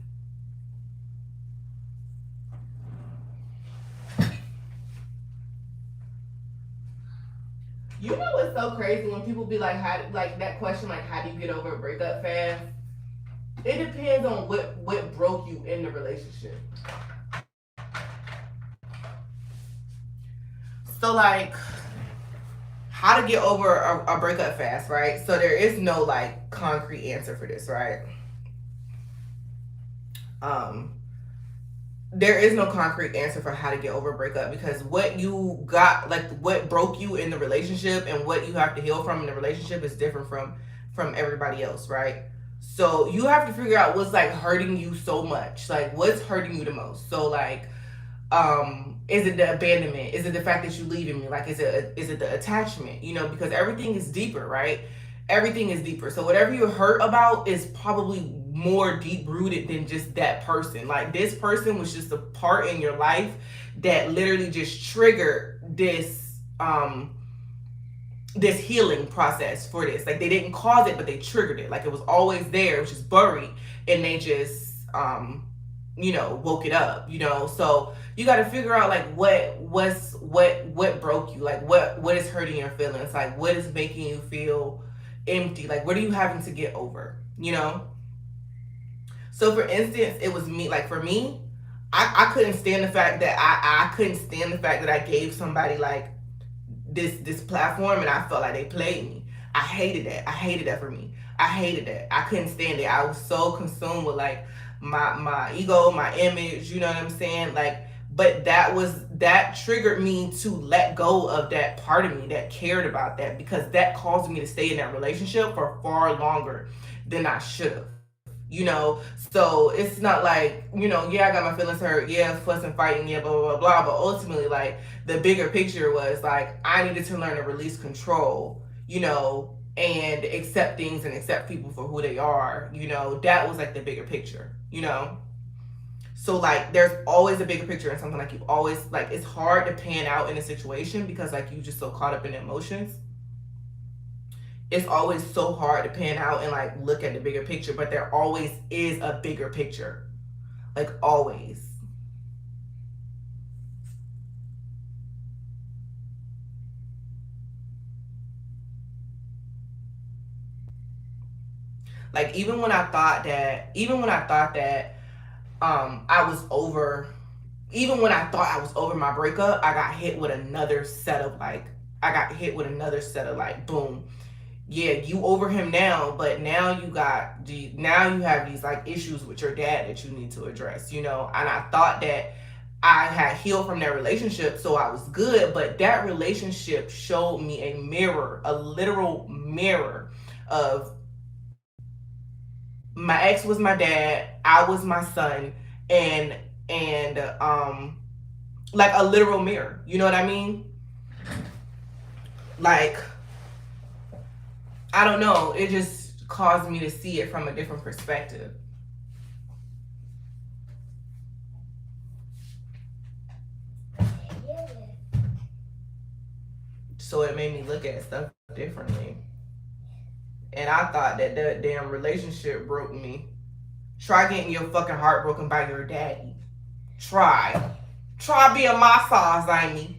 You know what's so crazy when people be like, how, like that question, like, how do you get over a breakup fast? It depends on what broke you in the relationship. So like, how to get over a breakup fast, right? So there is no like concrete answer for this, right? Um, there is no concrete answer for how to get over a breakup because what you got, like what broke you in the relationship and what you have to heal from in the relationship is different from everybody else, right? So you have to figure out what's like hurting you so much, like what's hurting you the most. So like, is it the abandonment? Is it the fact that you leaving me? Like, is it the attachment? You know, because everything is deeper, right? Everything is deeper. So whatever you're hurt about is probably more deep rooted than just that person. Like this person was just a part in your life that literally just triggered this healing process for this. Like they didn't cause it, but they triggered it. Like it was always there, it was just buried, and they just woke it up. So you got to figure out like what broke you, like what is hurting your feelings, like what is making you feel empty, like what are you having to get over. So for instance, it was me. Like for me, I couldn't stand the fact that I couldn't stand the fact that I gave somebody like this platform and I felt like they played me. I hated that. I hated that for me. I hated that. I couldn't stand it. I was so consumed with like my ego, my image, you know what I'm saying? Like, but that triggered me to let go of that part of me that cared about that, because that caused me to stay in that relationship for far longer than I should have. So it's not like, yeah, I got my feelings hurt, yeah, fussing, fighting, yeah, blah, blah, blah, blah. But ultimately, like, the bigger picture was like, I needed to learn to release control, and accept things and accept people for who they are. That was like the bigger picture. So like there's always a bigger picture and something, like you always, like, it's hard to pan out in a situation because like you just so caught up in the emotions. It's always so hard to pan out and like look at the bigger picture, but there always is a bigger picture, like always. Like I was over, even when I thought I was over my breakup, I got hit with another set of like, boom, yeah, you over him now, but now now you have these like issues with your dad that you need to address. And I thought that I had healed from that relationship, so I was good, but that relationship showed me a mirror, a literal mirror of my ex was my dad, I was my son, and like a literal mirror. You know what I mean? Like, I don't know, it just caused me to see it from a different perspective. So it made me look at stuff differently. And I thought that that damn relationship broke me. Try getting your fucking heart broken by your daddy. Try. Try being my size, Amy.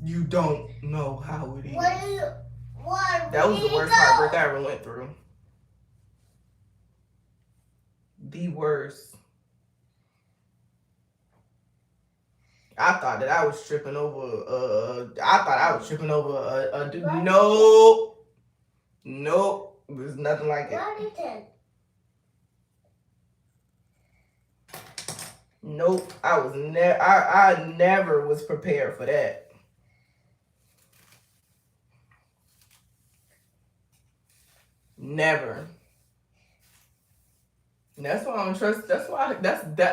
You don't know how it is. That was the worst heartbreak I ever went through. The worst. I thought that I was tripping over. A dude. Nope. Nope. It was nothing like it. Nope. I never was prepared for that. Never. That's why I don't trust. That's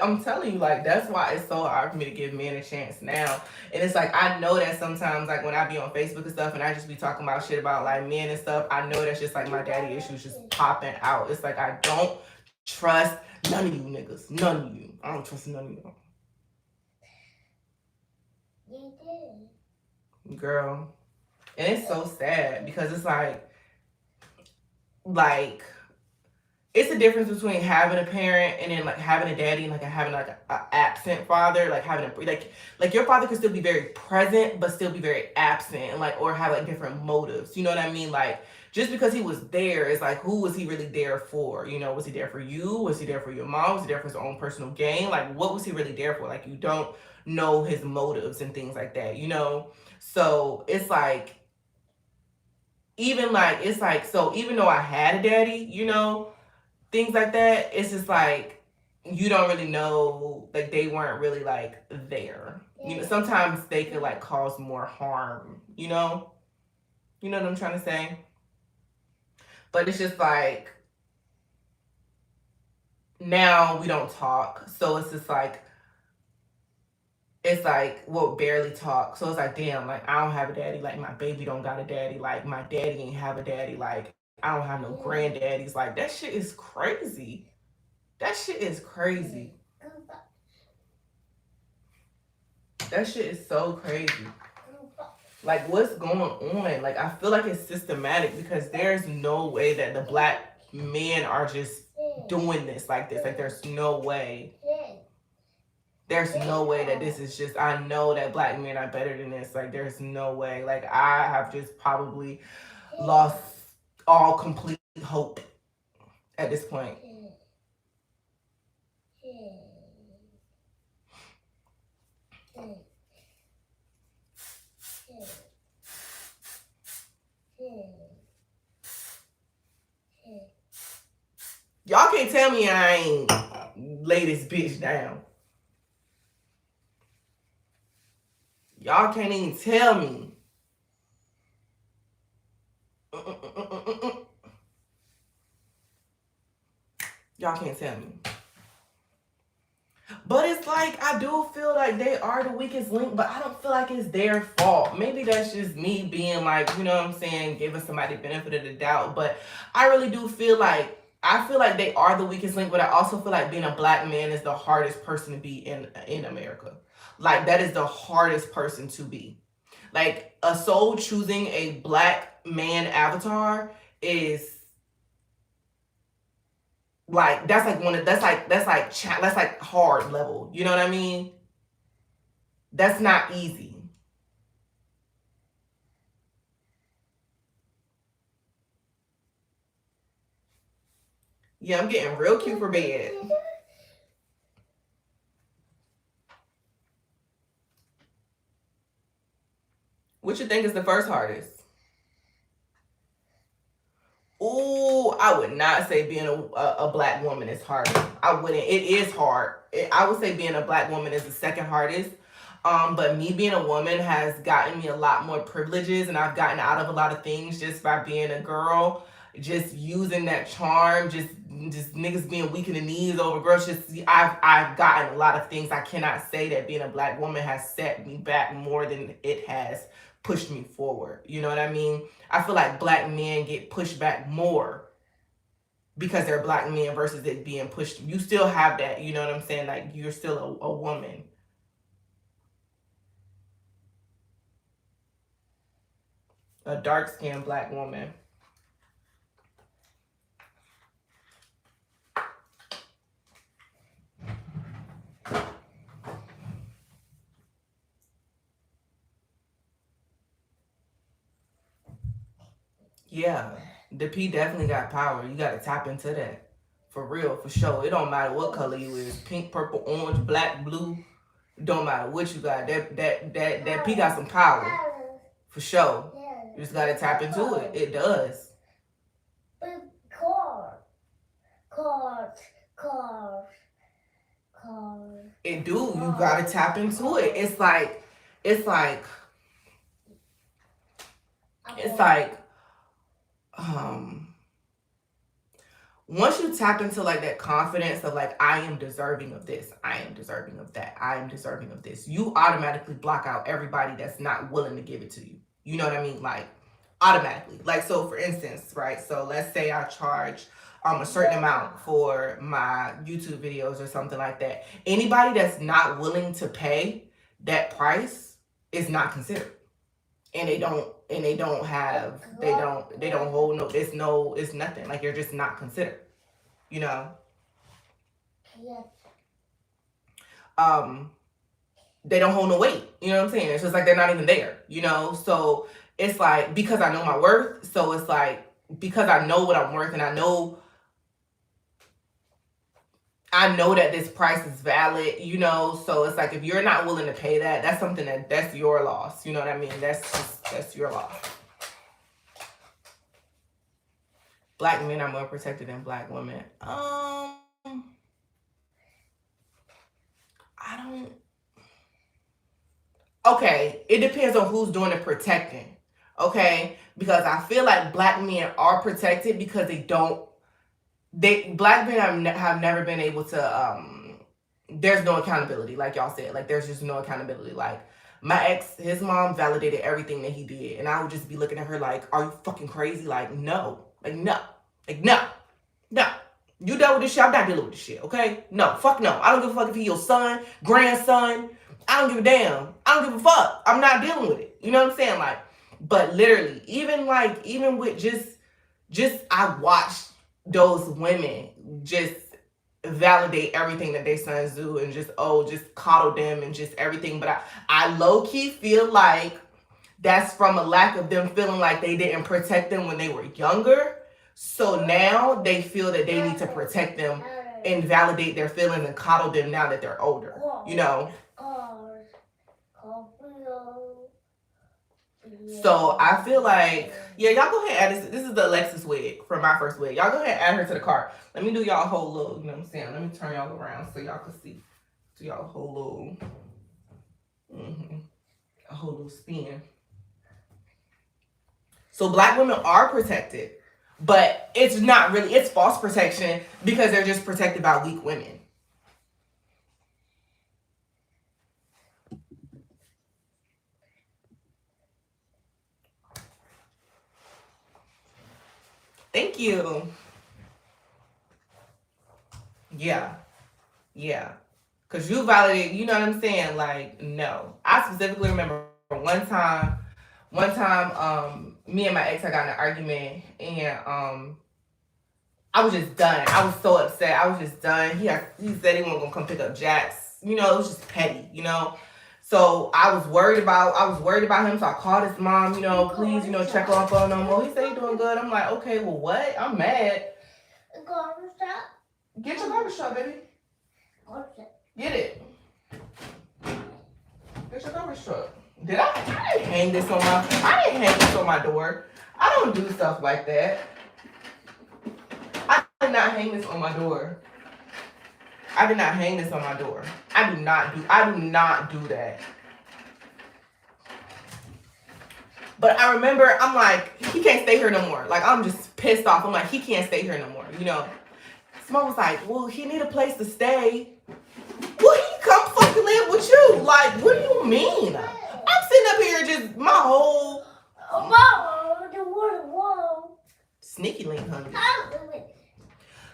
I'm telling you, like, that's why it's so hard for me to give men a chance now. And it's like, I know that sometimes, like, when I be on Facebook and stuff and I just be talking about shit about like men and stuff, I know that's just like my daddy issues just popping out. It's like, I don't trust none of you niggas. None of you. I don't trust none of you. You did. Girl. And it's so sad because it's like it's a difference between having a parent and then like having a daddy and like having like a absent father, like having a like your father could still be very present but still be very absent and like or have like different motives. You know what I mean? Like just because he was there, it's like who was he really there for? You know, was he there for you? Was he there for your mom? Was he there for his own personal gain? Like what was he really there for? Like you don't know his motives and things like that, you know? So it's like it's like so even though I had a daddy, you know, things like that, it's just like you don't really know, like they weren't really like there. You know, sometimes they could like cause more harm, you know? You know what I'm trying to say? But it's just like now we don't talk. So it's like we'll barely talk. So it's like damn, like I don't have a daddy, like my baby don't got a daddy, like my daddy ain't have a daddy, like I don't have no granddaddies. Like that shit is crazy. That shit is crazy. That shit is so crazy. Like what's going on? Like I feel like it's systematic because there's no way that the black men are just doing this like this. Like there's no way. There's no way that this is just I know that black men are better than this. Like there's no way. Like I have just probably lost all complete hope at this point. Y'all can't tell me I ain't lay this bitch down. Y'all can't even tell me. Y'all can't tell me. But it's like I do feel like they are the weakest link, but I don't feel like it's their fault. Maybe that's just me being like, you know what I'm saying, giving somebody the benefit of the doubt. But I really do feel like they are the weakest link, but I also feel like being a black man is the hardest person to be in America. Like that is the hardest person to be. Like a soul choosing a black man avatar is like that's like one of that's like hard level. You know what I mean? That's not easy. Yeah, I'm getting real cute for bed. What you think is the first hardest? Ooh, I would not say being a black woman is hard. I wouldn't. It is hard. I would say being a black woman is the second hardest. But me being a woman has gotten me a lot more privileges, and I've gotten out of a lot of things just by being a girl, just using that charm, just niggas being weak in the knees over girls. Just I've gotten a lot of things. I cannot say that being a black woman has set me back more than it has pushed me forward. You know what I mean? I feel like black men get pushed back more because they're black men versus it being pushed. You still have that, you know what I'm saying? Like you're still a woman. A dark skinned black woman. Yeah. The P definitely got power. You gotta tap into that. For real, for sure. It don't matter what color you is. Pink, purple, orange, black, blue. It don't matter what you got. That P got some power. For sure. You just gotta tap into it. It does. Cars. It do. You gotta tap into it. It's like it's like um once you tap into like that confidence of like I am deserving of this, I am deserving of that, I am deserving of this, you automatically block out everybody that's not willing to give it to you. You know what I mean? Like automatically. Like so for instance, right? So let's say I charge a certain amount for my YouTube videos or something like that. Anybody that's not willing to pay that price is not considered. And they don't hold no, it's nothing. Like you're just not considered. you know. Um, they don't hold no weight. You know what I'm saying? It's just like they're not even there, you know? So it's like, because I know my worth, so it's like, because I know what I'm worth and I know that this price is valid, you know? So it's like, if you're not willing to pay that, that's something that's your loss. You know what I mean? That's your loss. Black men are more protected than black women. I don't. Okay, it depends on who's doing the protecting. Okay, because I feel like black men are protected because black men have never been able to. There's no accountability, like y'all said. Like, there's just no accountability. Like, my ex, his mom validated everything that he did, and I would just be looking at her like, "Are you fucking crazy?" Like, no, like no, like no, no. You dealt with this shit. I'm not dealing with this shit. Okay? No, fuck no. I don't give a fuck if he's your son, grandson. I don't give a damn. I don't give a fuck. I'm not dealing with it. You know what I'm saying? Like, but literally, even with just I watched those women just validate everything that their sons do and just coddle them and just everything. But I low key feel like that's from a lack of them feeling like they didn't protect them when they were younger. So now they feel that they need to protect them and validate their feelings and coddle them now that they're older. You know? So I feel like, yeah, y'all go ahead and add this. This is the Alexis wig from my first wig. Y'all go ahead and add her to the cart. Let me do y'all a whole little, you know what I'm saying? Let me turn y'all around so y'all can see. Do y'all a whole little, a whole little spin. So black women are protected, but it's not really, it's false protection because they're just protected by weak women. Thank you. Yeah. Yeah. Because you validated, you know what I'm saying? Like, no. I specifically remember one time, me and my ex, I got in an argument, and I was just done. I was so upset. I was just done. He said he wasn't gonna come pick up Jax. You know, it was just petty, you know. So I was worried about him. So I called his mom, you know, please, you know, check on him no more. He said he's doing good. I'm like, okay, well, what? I'm mad. Garbage truck. Get your garbage truck, baby. Get it. Get your garbage truck. I didn't hang this on my door. I don't do stuff like that. I did not hang this on my door. I do not do that. But I remember, I'm like, he can't stay here no more. Like, I'm just pissed off. I'm like, he can't stay here no more, you know. Simone was like, well, he need a place to stay. Well, he come fucking live with you. Like, what do you mean? I'm sitting up here just my whole... Sneaky link, honey.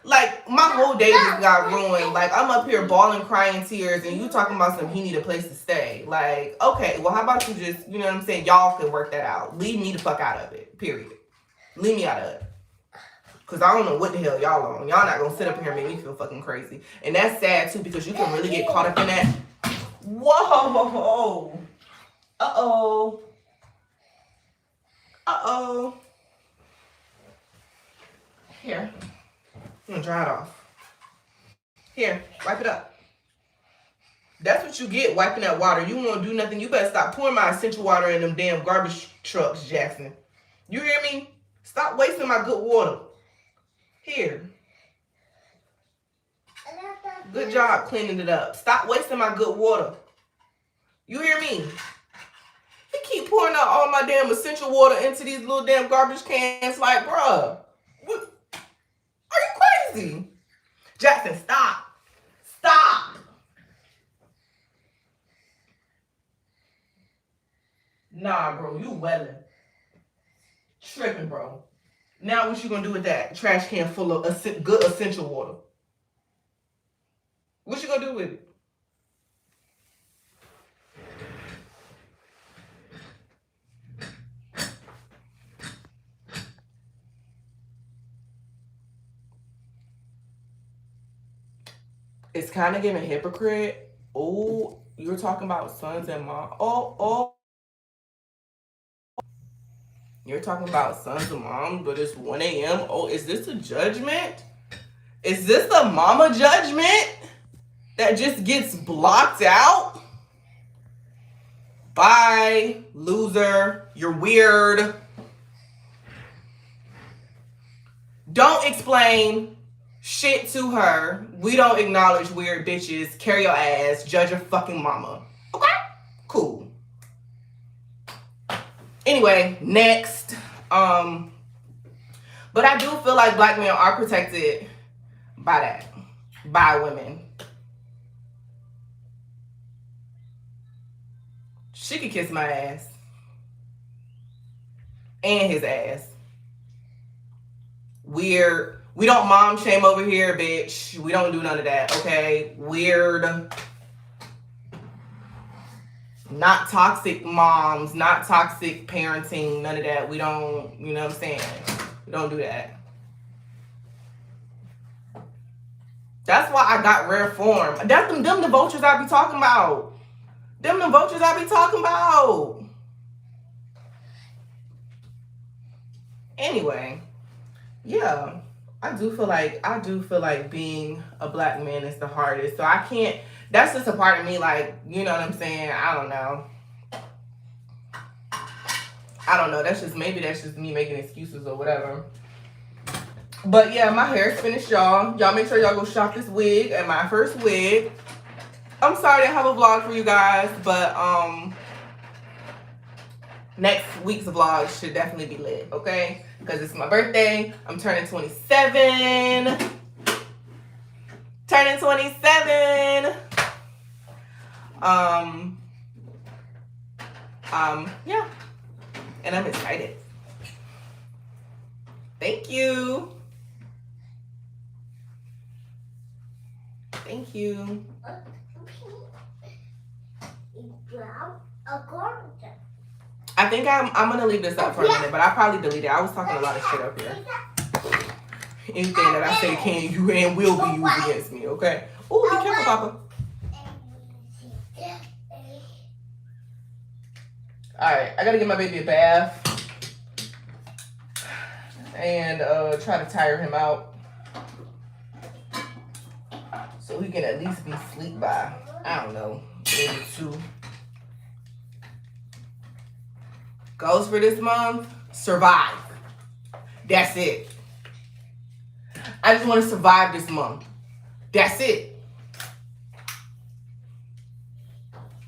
Like, my whole day just got ruined. Like, I'm up here bawling, crying tears, and you talking about he need a place to stay. Like, okay, well, how about you just, you know what I'm saying? Y'all can work that out. Leave me the fuck out of it, period. Leave me out of it. Because I don't know what the hell y'all on. Y'all not going to sit up here and make me feel fucking crazy. And that's sad, too, because you can really get caught up in that. Whoa. Uh-oh. Here. I'm going to dry it off. Here, wipe it up. That's what you get, wiping that water. You won't do nothing. You better stop pouring my essential water in them damn garbage trucks, Jackson. You hear me? Stop wasting my good water. Here. Good job cleaning it up. Stop wasting my good water. You hear me? He keep pouring out all my damn essential water into these little damn garbage cans. Like, bruh, what? Are you crazy? Jackson, stop. Stop. Nah, bro, you welling. Tripping, bro. Now what you gonna do with that trash can full of good essential water? What you gonna do with it? It's kind of giving hypocrite. Oh, you're talking about sons and mom. Oh. You're talking about sons and moms, but it's 1 a.m. Oh, is this a judgment? Is this the mama judgment that just gets blocked out? Bye, loser. You're weird. Don't explain shit to her. We don't acknowledge weird bitches. Carry your ass. Judge your fucking mama. Okay? Cool. Anyway, next. But I do feel like black men are protected by that. By women. She could kiss my ass. And his ass. Weird. We don't mom shame over here, bitch. We don't do none of that, okay? Weird. Not toxic moms, not toxic parenting, none of that. We don't, you know what I'm saying? We don't do that. That's why I got rare form. That's them the vultures I be talking about. Them the vultures I be talking about. Anyway, yeah. I do feel like being a black man is the hardest. So I can't, that's just a part of me, like, you know what I'm saying? I don't know. That's just me making excuses or whatever. But yeah, my hair's finished, y'all. Y'all make sure y'all go shop this wig at my first wig. I'm sorry I have a vlog for you guys, but next week's vlog should definitely be lit, okay? Because it's my birthday. I'm turning 27. Turning 27. Yeah. And I'm excited. Thank you. Thank you. I think I'm gonna leave this up for a minute, but I'll probably delete it. I was talking a lot of shit up here. Anything that I say can you and will be used against me, okay? Ooh, be careful, Papa. Alright, I gotta give my baby a bath. And try to tire him out. So he can at least be asleep by, I don't know, maybe 2. Goals for this month, survive. That's it. I just want to survive this month. That's it.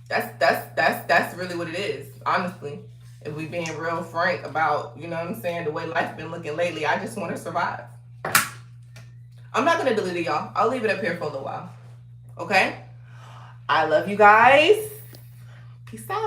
That's really what it is, honestly. If we being real frank about, you know what I'm saying, the way life's been looking lately, I just want to survive. I'm not going to delete it, y'all. I'll leave it up here for a little while. Okay? I love you guys. Peace out.